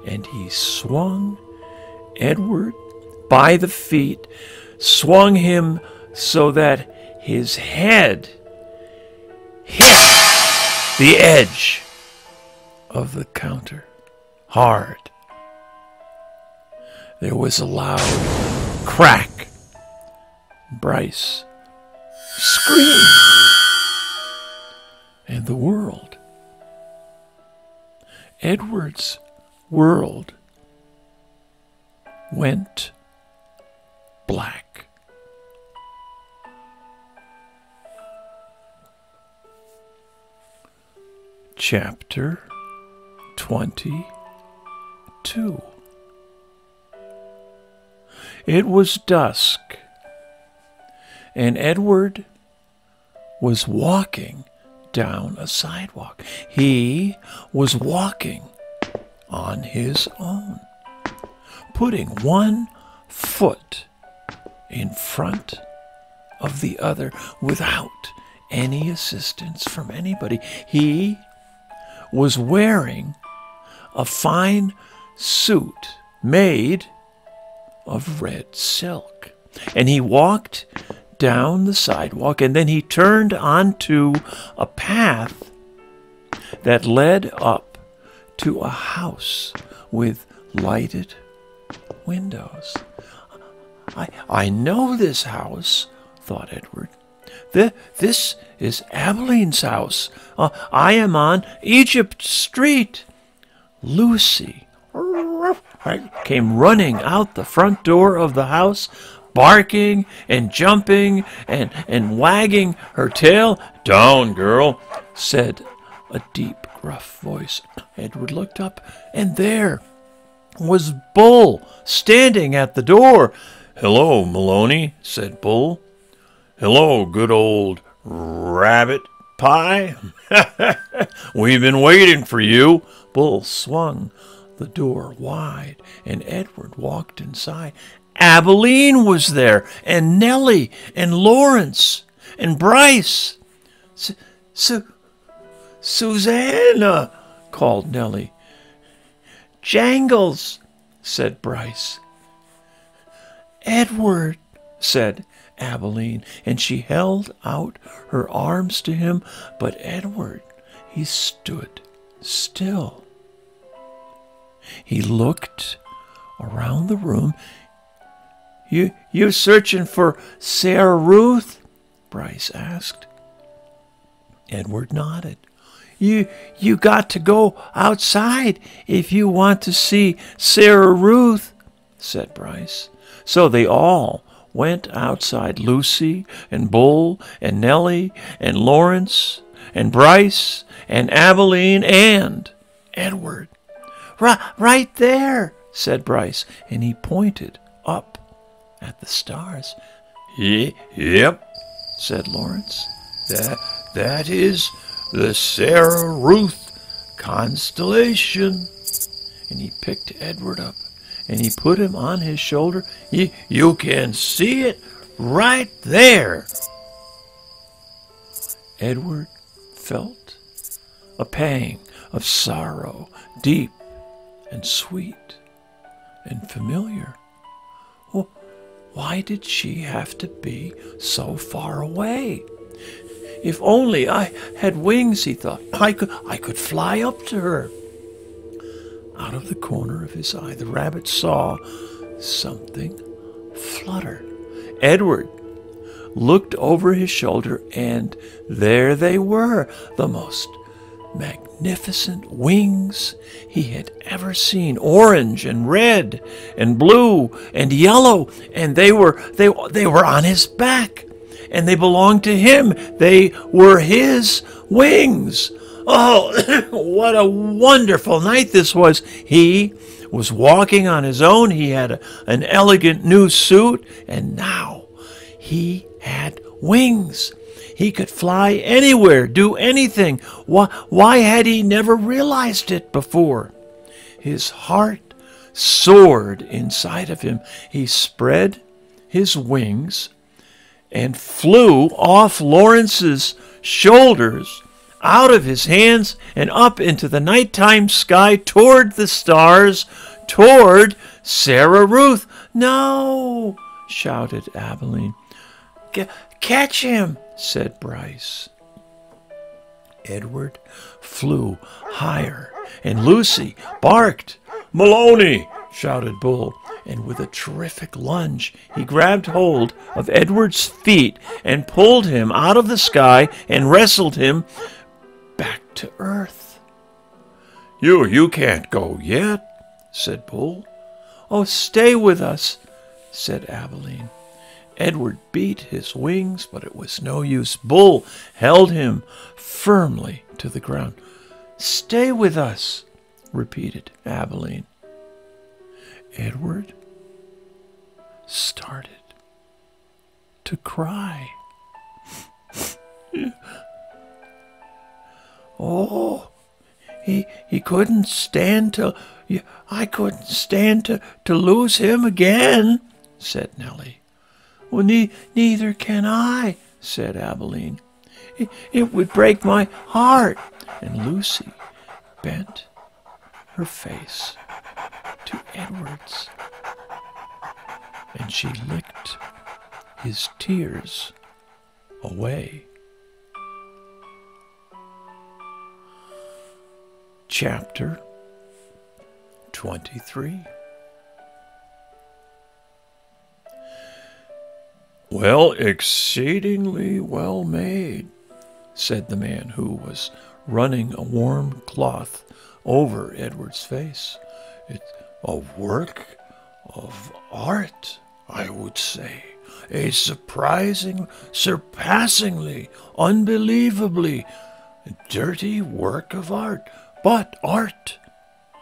And he swung Edward by the feet, swung him so that his head hit the edge of the counter hard. There was a loud crack. Bryce screamed, and the world, Edward's world, went black. Chapter 22. It was dusk, and Edward was walking down a sidewalk. He was walking on his own, putting one foot in front of the other without any assistance from anybody. He was wearing a fine suit made of red silk, and he walked down the sidewalk, and then he turned onto a path that led up to a house with lighted windows. I know this house, thought Edward. This is Abeline's house. I am on Egypt Street. Lucy came running out the front door of the house, barking and jumping and wagging her tail. Down, girl, said a deep, gruff voice. Edward looked up, and there was Bull standing at the door. Hello, Maloney, said Bull. Hello, good old rabbit pie. We've been waiting for you. Bull swung the door wide, and Edward walked inside. Abeline was there, and Nellie, and Lawrence, and Bryce. Susanna, called Nellie. jangles, said Bryce. Edward, said Abilene, and she held out her arms to him, but Edward, he stood still. He looked around the room. You searching for Sarah Ruth? Bryce asked. Edward nodded. You got to go outside if you want to see Sarah Ruth, said Bryce. So they all went outside, Lucy and Bull and Nellie and Lawrence and Bryce and Abilene and Edward. Right there, said Bryce, and he pointed up at the stars. Yep, said Lawrence. That is the Sarah Ruth constellation. And he picked Edward up and he put him on his shoulder. You can see it right there. Edward felt a pang of sorrow, deep and sweet and familiar. Well, why did she have to be so far away? If only I had wings, he thought, I could fly up to her. Out of the corner of his eye, the rabbit saw something flutter. Edward looked over his shoulder, and there they were, the most magnificent wings he had ever seen, orange and red and blue and yellow, and they were on his back, and they belonged to him. They were his wings. Oh, what a wonderful night this was. He was walking on his own. He had an elegant new suit, and now he had wings. He could fly anywhere, do anything. Why had he never realized it before? His heart soared inside of him. He spread his wings and flew off Lawrence's shoulders, out of his hands, and up into the nighttime sky toward the stars, toward Sarah Ruth. No, shouted Abilene. Catch him, said Bryce. Edward flew higher, and Lucy barked. Maloney, shouted Bull, and with a terrific lunge, he grabbed hold of Edward's feet and pulled him out of the sky and wrestled him back to earth. You can't go yet, said Bull. Oh, stay with us, said Abilene. Edward beat his wings, but it was no use. Bull held him firmly to the ground. Stay with us, repeated Abilene. Edward started to cry. Oh, he couldn't stand to... I couldn't stand to lose him again, said Nellie. Well, neither can I, said Abilene. It would break my heart. And Lucy bent her face to Edward's, and she licked his tears away. Chapter 23. Well, exceedingly well made, said the man who was running a warm cloth over Edward's face. It's a work of art, I would say. A surpassingly, unbelievably dirty work of art, but art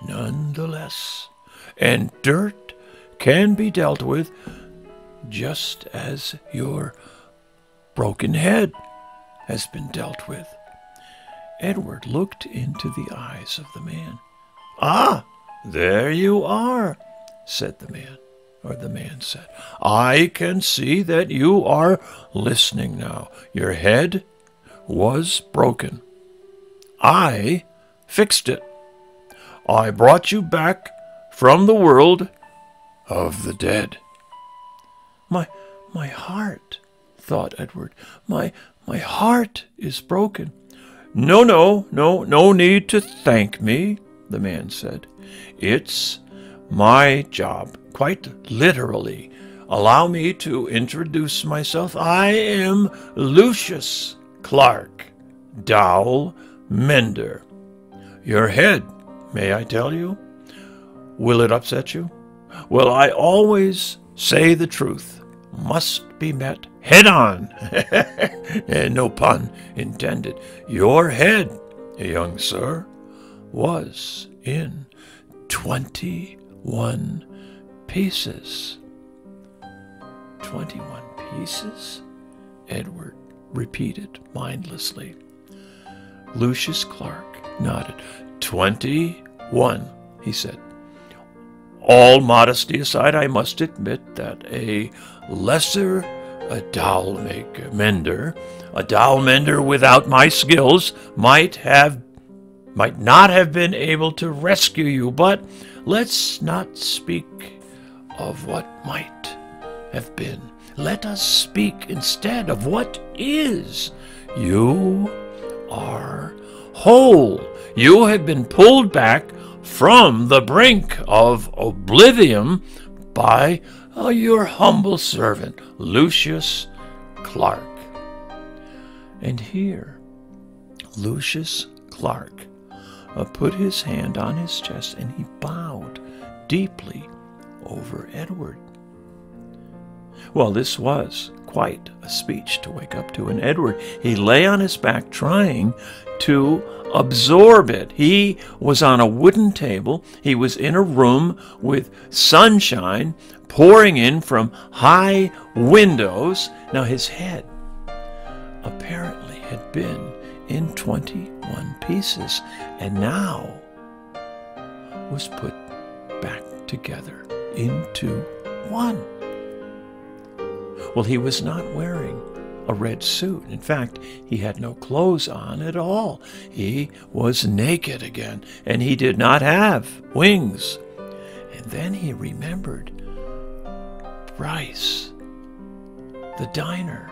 nonetheless. And dirt can be dealt with just as your broken head has been dealt with. Edward looked into the eyes of the man. Ah, there you are, said the man, or the man said. I can see that you are listening now. Your head was broken. I fixed it. I brought you back from the world of the dead. My heart, thought Edward. My heart is broken. No need to thank me, the man said. It's my job, quite literally. Allow me to introduce myself. I am Lucius Clark, dowel mender. Your head, may I tell you? Will it upset you? Well, I always say the truth. Must be met head on. And no pun intended. Your head, young sir, was in 21 pieces. 21 pieces? Edward repeated mindlessly. Lucius Clark nodded. 21, he said. All modesty aside, I must admit that a lesser mender without my skills might not have been able to rescue you, but let's not speak of what might have been. Let us speak instead of what is. You are whole. You have been pulled back from the brink of oblivion by your humble servant, Lucius Clark. And here, Lucius Clark put his hand on his chest and he bowed deeply over Edward. Well, this was quite a speech to wake up to, and Edward, he lay on his back trying to absorb it. He was on a wooden table. He was in a room with sunshine pouring in from high windows. Now his head apparently had been in 21 pieces and now was put back together into one. Well, he was not wearing a red suit. In fact, he had no clothes on at all. He was naked again, and he did not have wings. And then he remembered Bryce, the diner.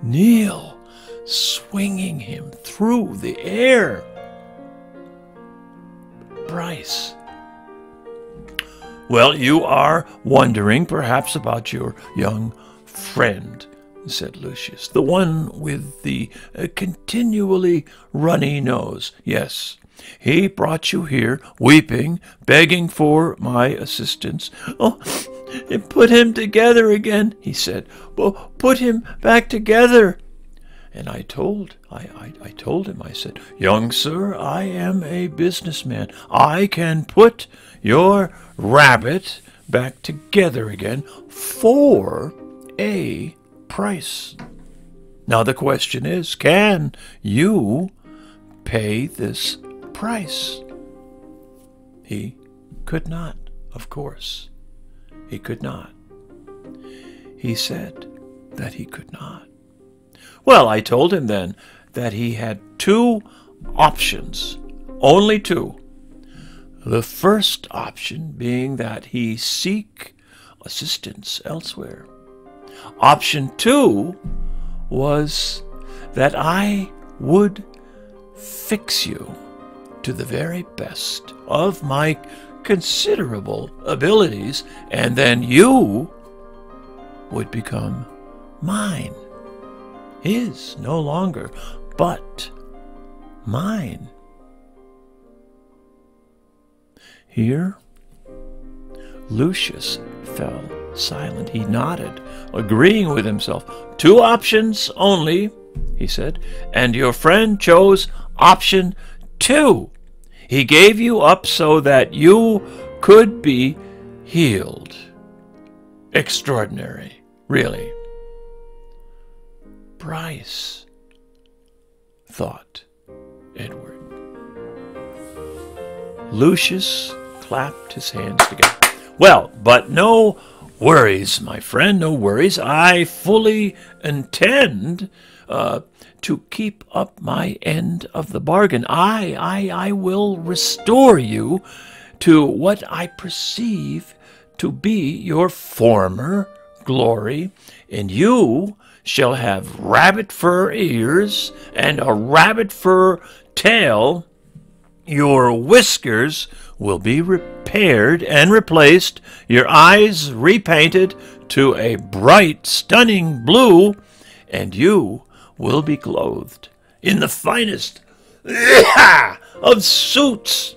Neil swinging him through the air. Bryce. Well, you are wondering perhaps about your young friend, said Lucius, the one with the continually runny nose. Yes, he brought you here, weeping, begging for my assistance. Oh, put him together again, he said. Put him back together. And I told him, I said, young sir, I am a businessman. I can put your rabbit back together again for a price. Now the question is, can you pay this price? He could not, of course. He could not. He said that he could not. Well, I told him then that he had two options, only two. The first option being that he seek assistance elsewhere. Option two was that I would fix you to the very best of my considerable abilities, and then you would become mine. His no longer, but mine. Here, Lucius fell silent. He nodded, agreeing with himself. Two options only, he said, and your friend chose option two. He gave you up so that you could be healed. Extraordinary, really. Bryce, thought Edward. Lucius clapped his hands together. Well, but no worries, my friend, no worries. I fully intend to keep up my end of the bargain. I will restore you to what I perceive to be your former glory, and you shall have rabbit fur ears and a rabbit fur tail. Your whiskers will be repaired and replaced, your eyes repainted to a bright, stunning blue, and you will be clothed in the finest of suits.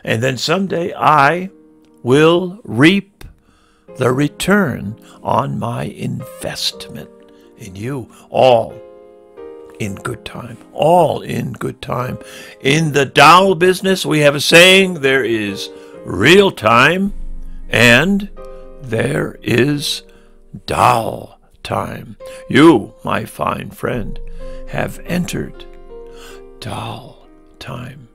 And then someday I will reap the return on my investment in you, all in good time, all in good time. In the doll business, we have a saying, there is real time and there is doll time. You, my fine friend, have entered doll time.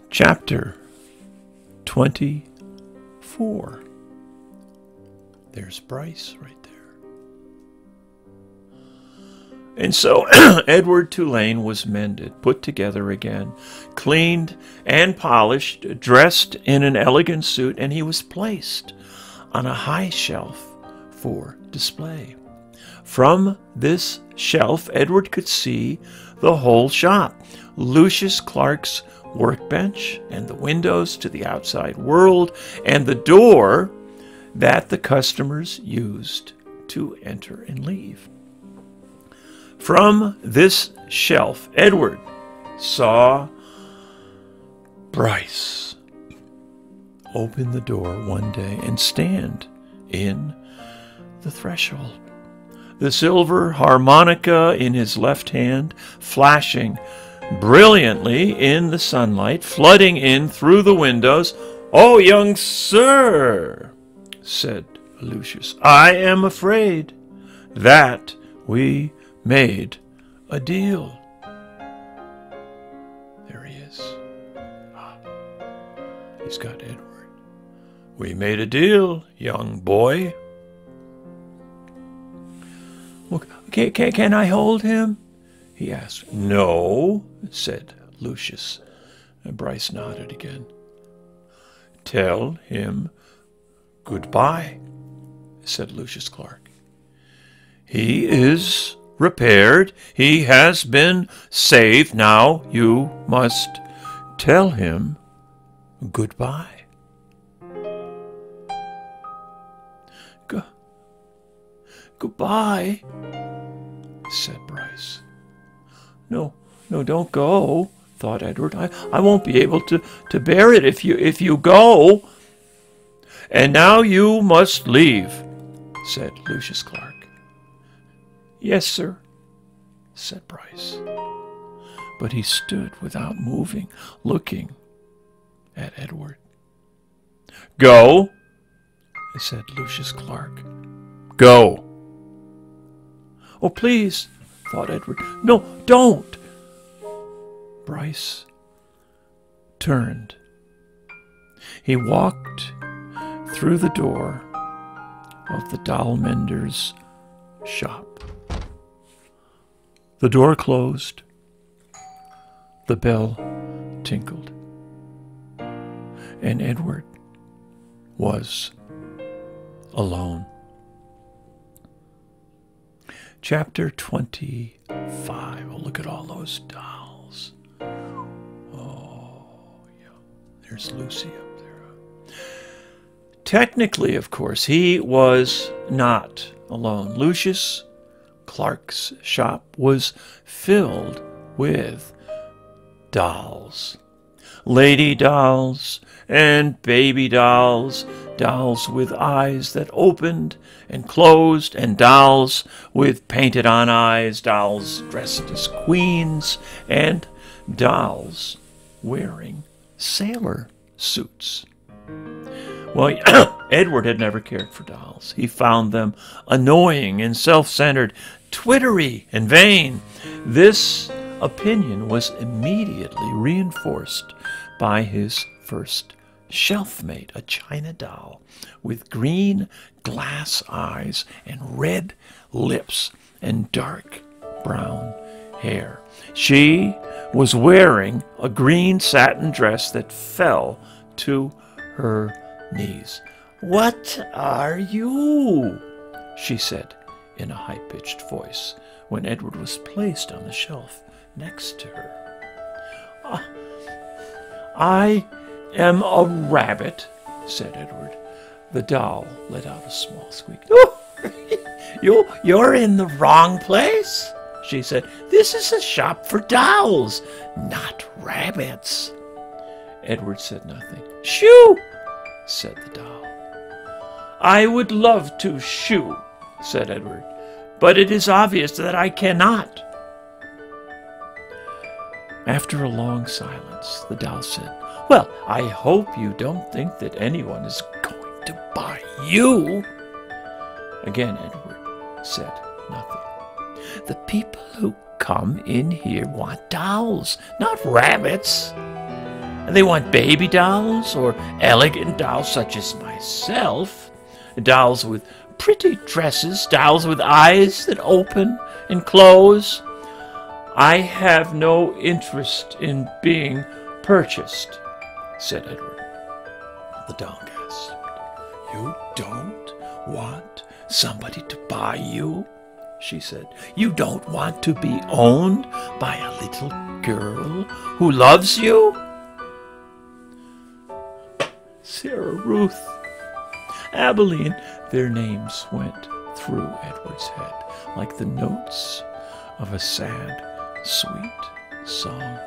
Chapter 24. There's Bryce right there. And so Edward Tulane was mended, put together again, cleaned and polished, dressed in an elegant suit, and he was placed on a high shelf for display. From this shelf, Edward could see the whole shop, Lucius Clark's workbench and the windows to the outside world and the door that the customers used to enter and leave. From this shelf, Edward saw Bryce open the door one day and stand in the threshold, the silver harmonica in his left hand flashing brilliantly in the sunlight, flooding in through the windows. "Oh, young sir," said Lucius, "I am afraid that we made a deal." There he is. He's got Edward. "We made a deal, young boy." "Okay, can I hold him?" he asked. "No," said Lucius. And Bryce nodded again. "Tell him goodbye," said Lucius Clark. "He is repaired. He has been saved. Now you must tell him goodbye." "Goodbye," said Bryce. No, don't go," thought Edward. I won't be able to bear it if you go." "And now you must leave," said Lucius Clark. "Yes, sir," said Bryce. But he stood without moving, looking at Edward. "Go," said Lucius Clark. "Go." "Oh, please," thought Edward. "No, don't." Bryce turned. He walked through the door of the doll mender's shop. The door closed. The bell tinkled. And Edward was alone. Chapter 25. Oh, look at all those dolls. Oh, yeah. There's Lucy up there. Technically, of course, he was not alone. Lucius Clark's shop was filled with dolls. Lady dolls and baby dolls, dolls with eyes that opened and closed, and dolls with painted-on eyes, dolls dressed as queens, and dolls wearing sailor suits. Well, Edward had never cared for dolls. He found them annoying and self-centered, twittery and vain. This opinion was immediately reinforced by his first shelf-mate, a china doll with green glass eyes and red lips and dark brown hair. She was wearing a green satin dress that fell to her knees. "What are you?" she said in a high-pitched voice when Edward was placed on the shelf next to her. "I am a rabbit," said Edward. The doll let out a small squeak. "Oh, you're in the wrong place," she said. "This is a shop for dolls, not rabbits." Edward said nothing. "Shoo!" said the doll. "I would love to shoo," said Edward, "but it is obvious that I cannot." After a long silence, the doll said, "Well, I hope you don't think that anyone is going to buy you." Again, Edward said nothing. "The people who come in here want dolls, not rabbits. And they want baby dolls or elegant dolls such as myself, dolls with pretty dresses, dolls with eyes that open and close. I have no interest in being purchased," said Edward. The doll gasped. "You don't want somebody to buy you?" she said. "You don't want to be owned by a little girl who loves you?" Sarah Ruth, Abilene, their names went through Edward's head like the notes of a sad, sweet song.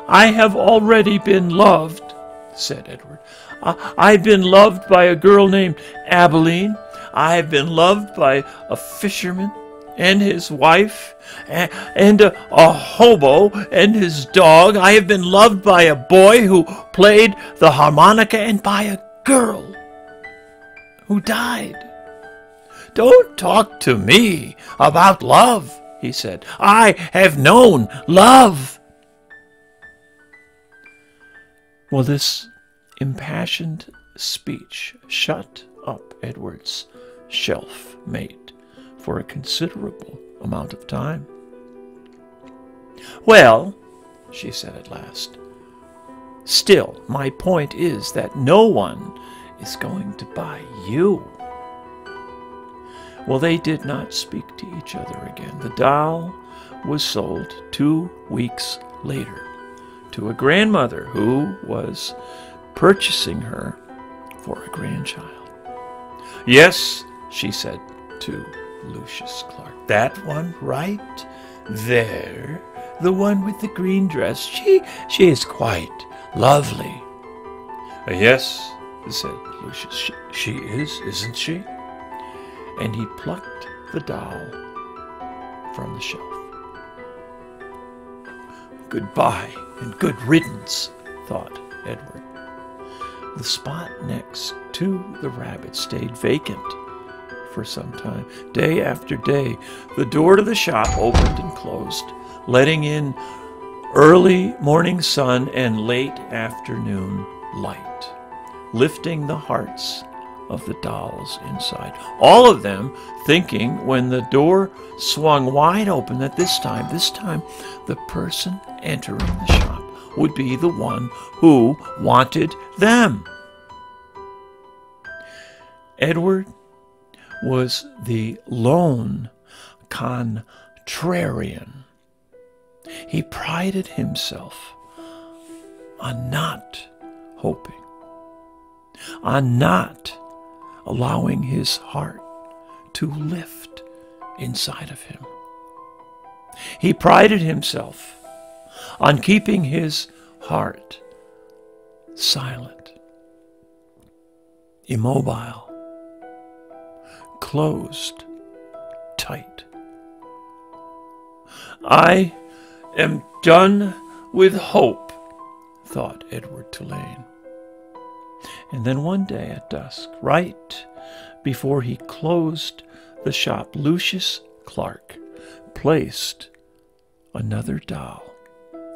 "I have already been loved," said Edward. "I've been loved by a girl named Abilene. I have been loved by a fisherman and his wife, and a hobo and his dog. I have been loved by a boy who played the harmonica and by a girl who died." "Don't talk to me about love," he said. "I have known love." Well, this impassioned speech shut up Edward's shelf mate for a considerable amount of time. "Well," she said at last, "still, my point is that no one is going to buy you." Well, they did not speak to each other again. The doll was sold 2 weeks later to a grandmother who was purchasing her for a grandchild. "Yes," she said to Lucius Clark, "that one right there, the one with the green dress, she is quite lovely." "Yes," said Lucius, she is, isn't she?" And he plucked the doll from the shelf. "Goodbye and good riddance," thought Edward. The spot next to the rabbit stayed vacant for some time. Day after day, the door to the shop opened and closed, letting in early morning sun and late afternoon light, lifting the hearts of the dolls inside. All of them thinking when the door swung wide open that this time, the person entering the shop would be the one who wanted them. Edward was the lone contrarian. He prided himself on not hoping, on not allowing his heart to lift inside of him. He prided himself on keeping his heart silent, immobile, closed tight. "I am done with hope," thought Edward Tulane. And then one day at dusk, right before he closed the shop, Lucius Clark placed another doll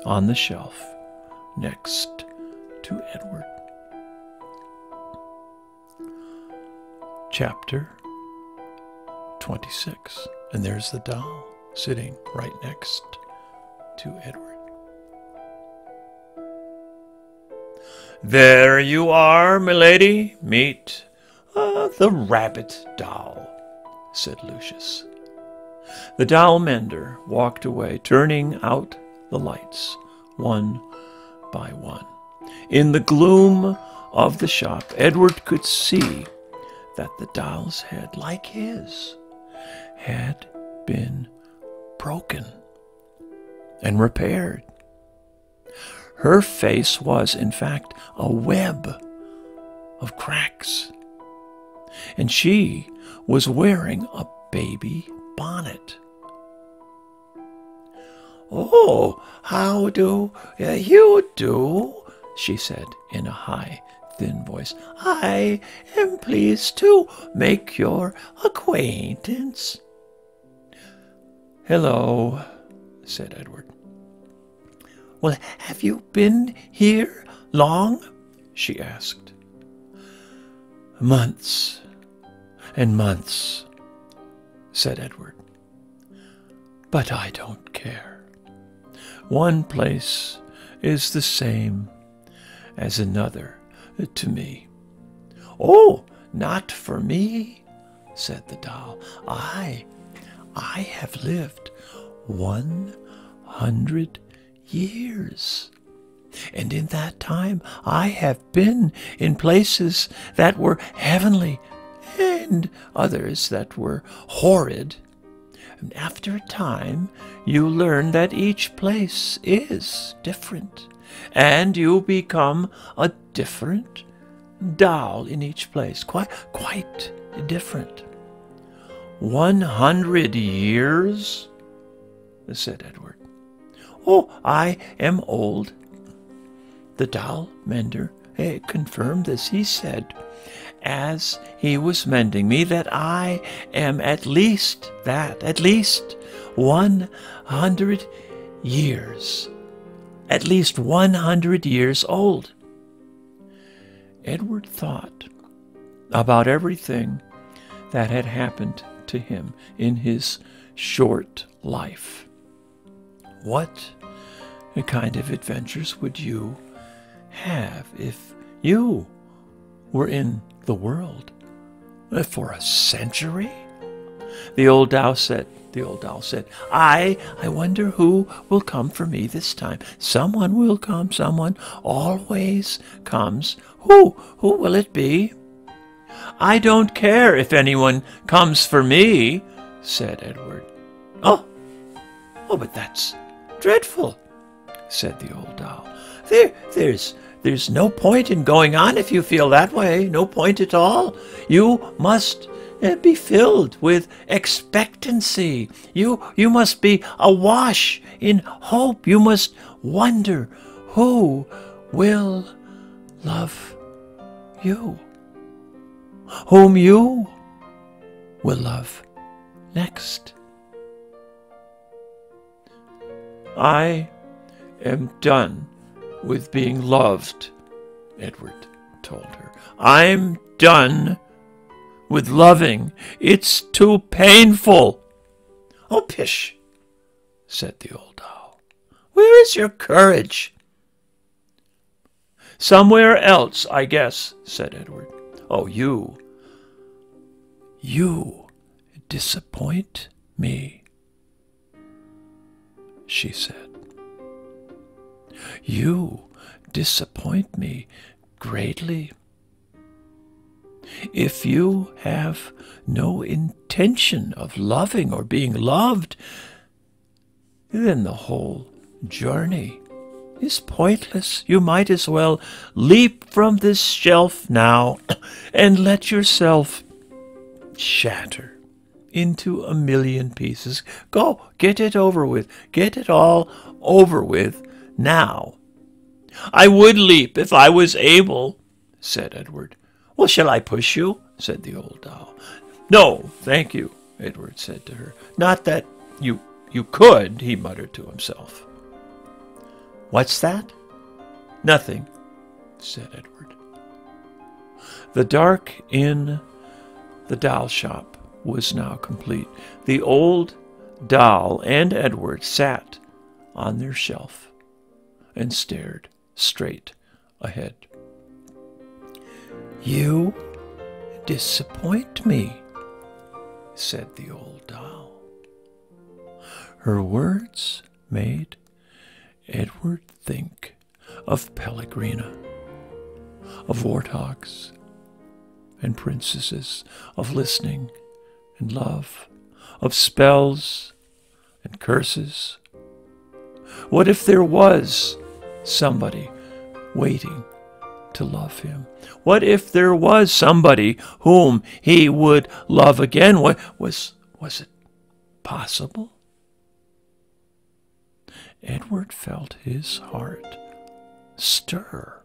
on the shelf next to Edward. Chapter 26. And there's the doll sitting right next to Edward. "There you are, milady. Meet the rabbit doll," said Lucius. The doll mender walked away, turning out the lights one by one. In the gloom of the shop, Edward could see that the doll's head, like his, had been broken and repaired. Her face was, in fact, a web of cracks, and she was wearing a baby bonnet. "Oh, how do you do?" she said in a high, thin voice. "I am pleased to make your acquaintance." "Hello," said Edward. "Well, have you been here long?" she asked. "Months and months," said Edward. "But I don't care. One place is the same as another to me." "Oh, not for me," said the doll. I have lived 100 years. And in that time I have been in places that were heavenly and others that were horrid. And after a time you learn that each place is different, and you become a different doll in each place, quite different. 100 years, said Edward. "Oh, I am old." The doll mender confirmed this. He said, as he was mending me, that I am at least 100 years. At least 100 years old. Edward thought about everything that had happened to him in his short life. What kind of adventures would you have if you were in the world for a century? The old doll said, I wonder who will come for me this time. Someone will come, someone always comes. Who will it be? I don't care if anyone comes for me, said Edward. Oh, but that's dreadful, said the old doll. There's no point in going on if you feel that way, no point at all. You must be filled with expectancy. You must be awash in hope. You must wonder who will love you, whom you will love next. I am done with being loved, Edward told her. I'm done with loving. It's too painful. Oh, pish, said the old doll. Where is your courage? Somewhere else, I guess, said Edward. Oh, you disappoint me, she said. You disappoint me greatly. If you have no intention of loving or being loved, then the whole journey is pointless. You might as well leap from this shelf now and let yourself shatter into a million pieces. Go, get it over with. Get it all over with now. I would leap if I was able, said Edward. Well, shall I push you? Said the old doll. No, thank you, Edward said to her. Not that you could, he muttered to himself. What's that? Nothing, said Edward. The dark in the doll shop was now complete. The old doll and Edward sat on their shelf and stared straight ahead. "You disappoint me," said the old doll. Her words made Edward think of Pellegrina, of warthogs and princesses, of listening and love, of spells and curses. What if there was somebody waiting to love him? What if there was somebody whom he would love again? Was it possible? Edward felt his heart stir.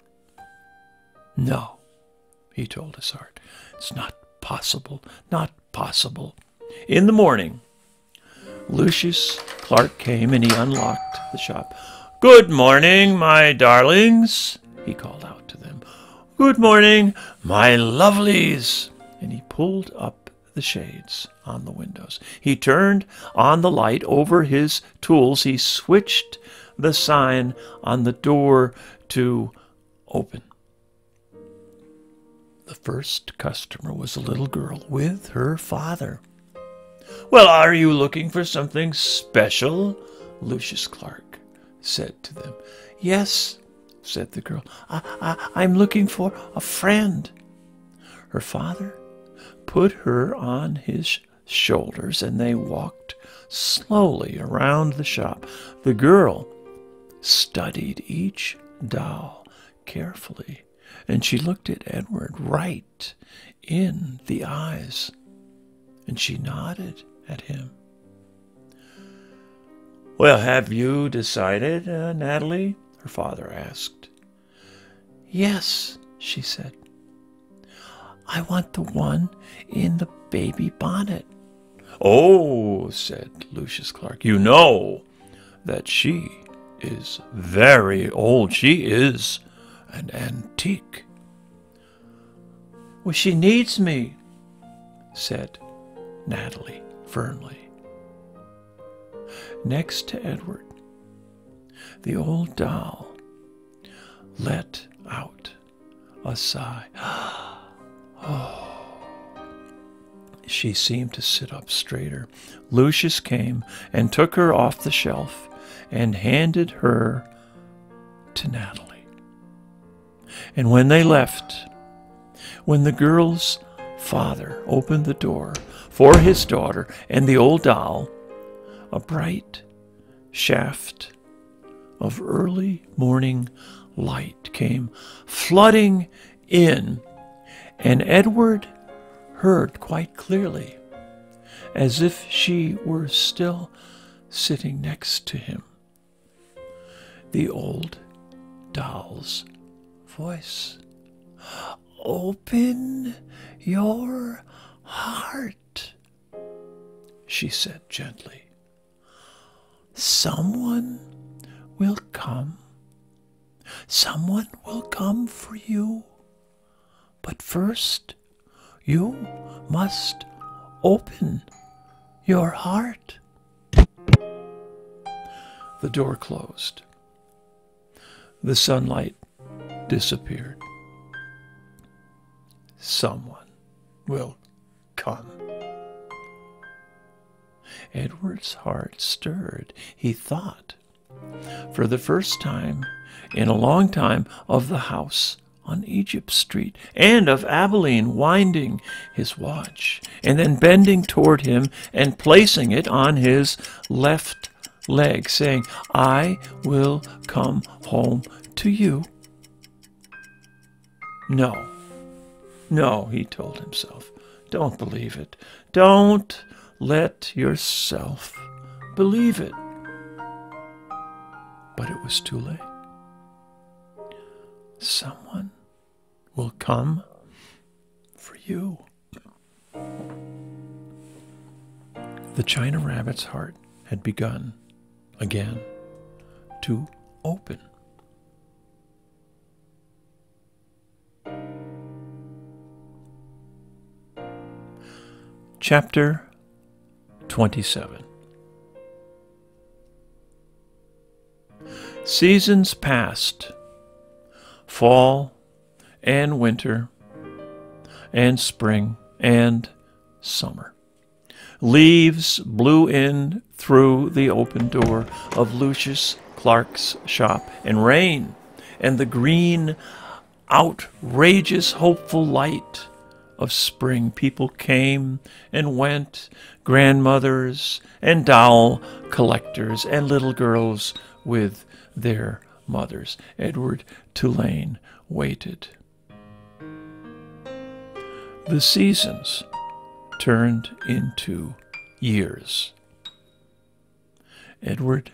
"No," he told his heart, "it's not possible, not possible." In the morning, Lucius Clark came and he unlocked the shop. "Good morning, my darlings," he called out to them. "Good morning, my lovelies." And he pulled up the shades on the windows. He turned on the light over his tools. He switched the sign on the door to open. The first customer was a little girl with her father. "Well, are you looking for something special?" Lucius Clark said to them. "Yes," said the girl. I'm looking for a friend." Her father put her on his shoulders, and they walked slowly around the shop. The girl studied each doll carefully, and she looked at Edward right in the eyes, and she nodded at him. "Well, have you decided, Natalie?" her father asked. "Yes," she said. "I want the one in the baby bonnet." "Oh," said Lucius Clark, "you know that she is very old. She is an antique." "Well, she needs me," said Natalie firmly. Next to Edward, the old doll let out a sigh. Oh. She seemed to sit up straighter. Lucius came and took her off the shelf and handed her to Natalie. And when they left, when the girl's father opened the door for his daughter and the old doll, a bright shaft of early morning light came flooding in, and Edward heard quite clearly, as if she were still sitting next to him, the old doll's voice. "Open your heart," she said gently. "Someone will come. Someone will come for you. But first, you must open your heart." The door closed. The sunlight disappeared. "Someone will come." Edward's heart stirred. He thought, for the first time in a long time, of the house on Egypt Street, and of Abilene winding his watch, and then bending toward him and placing it on his left leg, saying, "I will come home to you." No, he told himself. Don't believe it. Don't let yourself believe it. But it was too late. Someone will come for you. The China Rabbit's heart had begun again to open. Chapter 27. Seasons passed, fall and winter and spring and summer. Leaves blew in through the open door of Lucius Clark's shop, and rain and the green, outrageous, hopeful light of spring. People came and went, grandmothers and doll collectors and little girls with their mothers. Edward Tulane waited. The seasons turned into years. Edward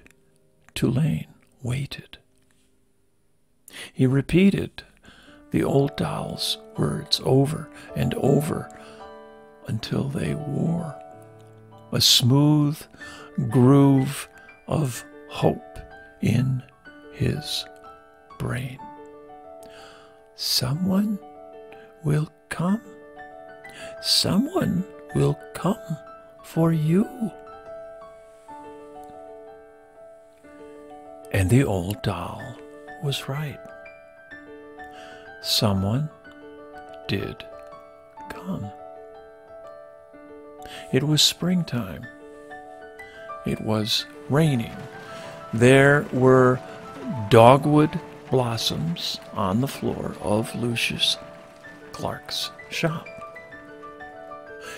Tulane waited. He repeated the old doll's words over and over until they wore a smooth groove of hope in his brain. Someone will come. Someone will come for you. And the old doll was right. Someone did come. It was springtime. It was raining. There were dogwood blossoms on the floor of Lucius Clark's shop.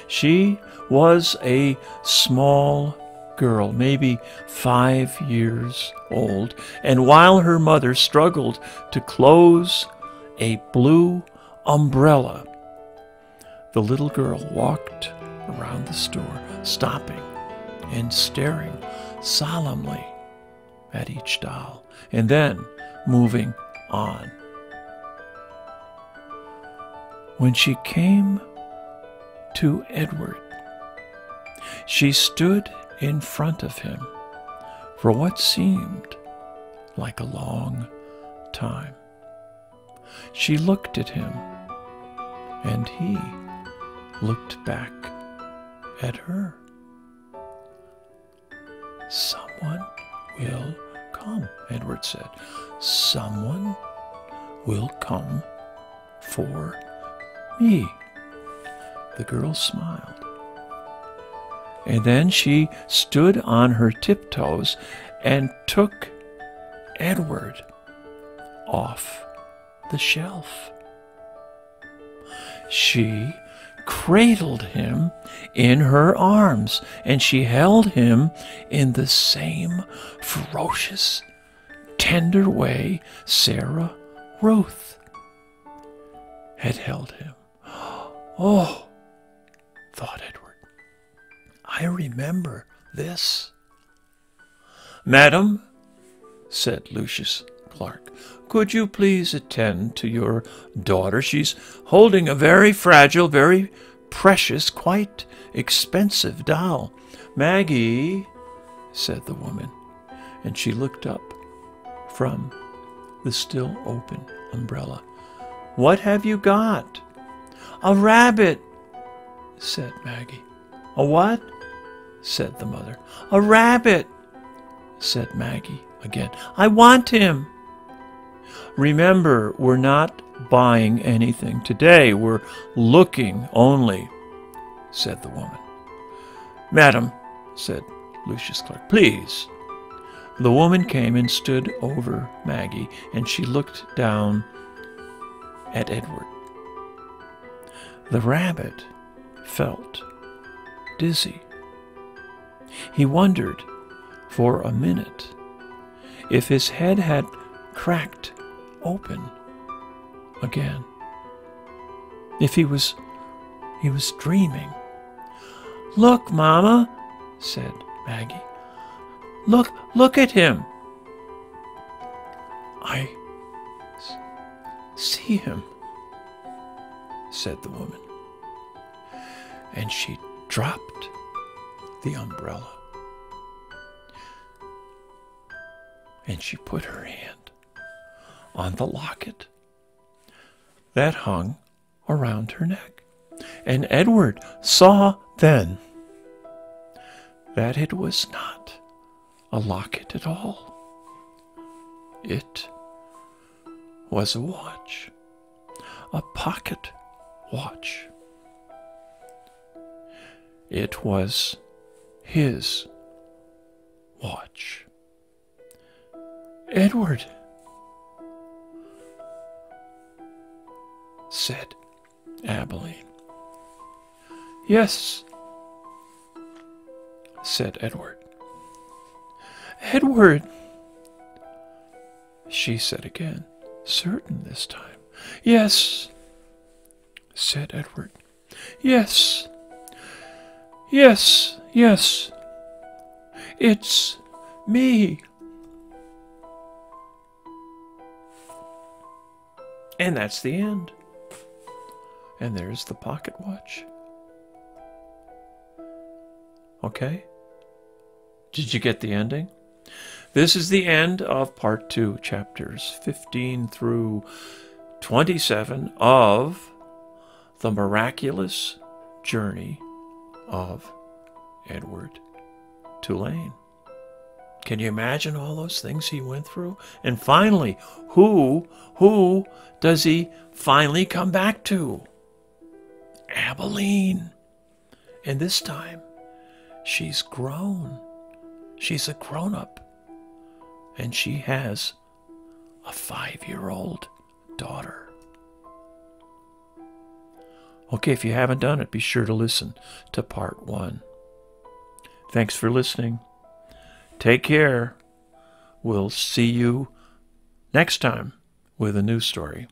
She was a small girl, maybe 5 years old, and while her mother struggled to close a blue umbrella, the little girl walked around the store, stopping and staring solemnly at each doll, and then moving on. When she came to Edward, she stood in front of him for what seemed like a long time. She looked at him, and he looked back at her. Someone will come, Edward said. Someone will come for me. The girl smiled. And then she stood on her tiptoes and took Edward off the shelf. She cradled him in her arms, and she held him in the same ferocious, tender way Sarah Ruth had held him. Oh, thought Edward, I remember this. Madam, said Lucius Clark, could you please attend to your daughter? She's holding a very fragile, very precious, quite expensive doll. Maggie, said the woman, and she looked up from the still open umbrella. What have you got? A rabbit, said Maggie. A what? Said the mother. A rabbit, said Maggie again. I want him. Remember, we're not buying anything today. We're looking only, said the woman. Madam, said Lucius Clark, please. The woman came and stood over Maggie, and she looked down at Edward. The rabbit felt dizzy. He wondered for a minute if his head had cracked open again, if he was dreaming. Look, Mama, said Maggie. Look at him. I see him, said the woman. And she dropped the umbrella. And she put her hand on the locket that hung around her neck. And Edward saw then that it was not a locket at all. It was a watch, a pocket watch. It was his watch. "Edward," said Abilene. "Yes," said Edward. "Edward," she said again, certain this time. "Yes," said Edward. "Yes, yes, yes, it's me." And that's the end. And there's the pocket watch. Okay? Did you get the ending? This is the end of part 2, chapters 15 through 27 of The Miraculous Journey of Edward Tulane. Can you imagine all those things he went through? And finally, who does he finally come back to? Abilene. And this time, she's grown. She's a grown-up. And she has a 5-year-old daughter. Okay, if you haven't done it, be sure to listen to part 1. Thanks for listening. Take care. We'll see you next time with a new story.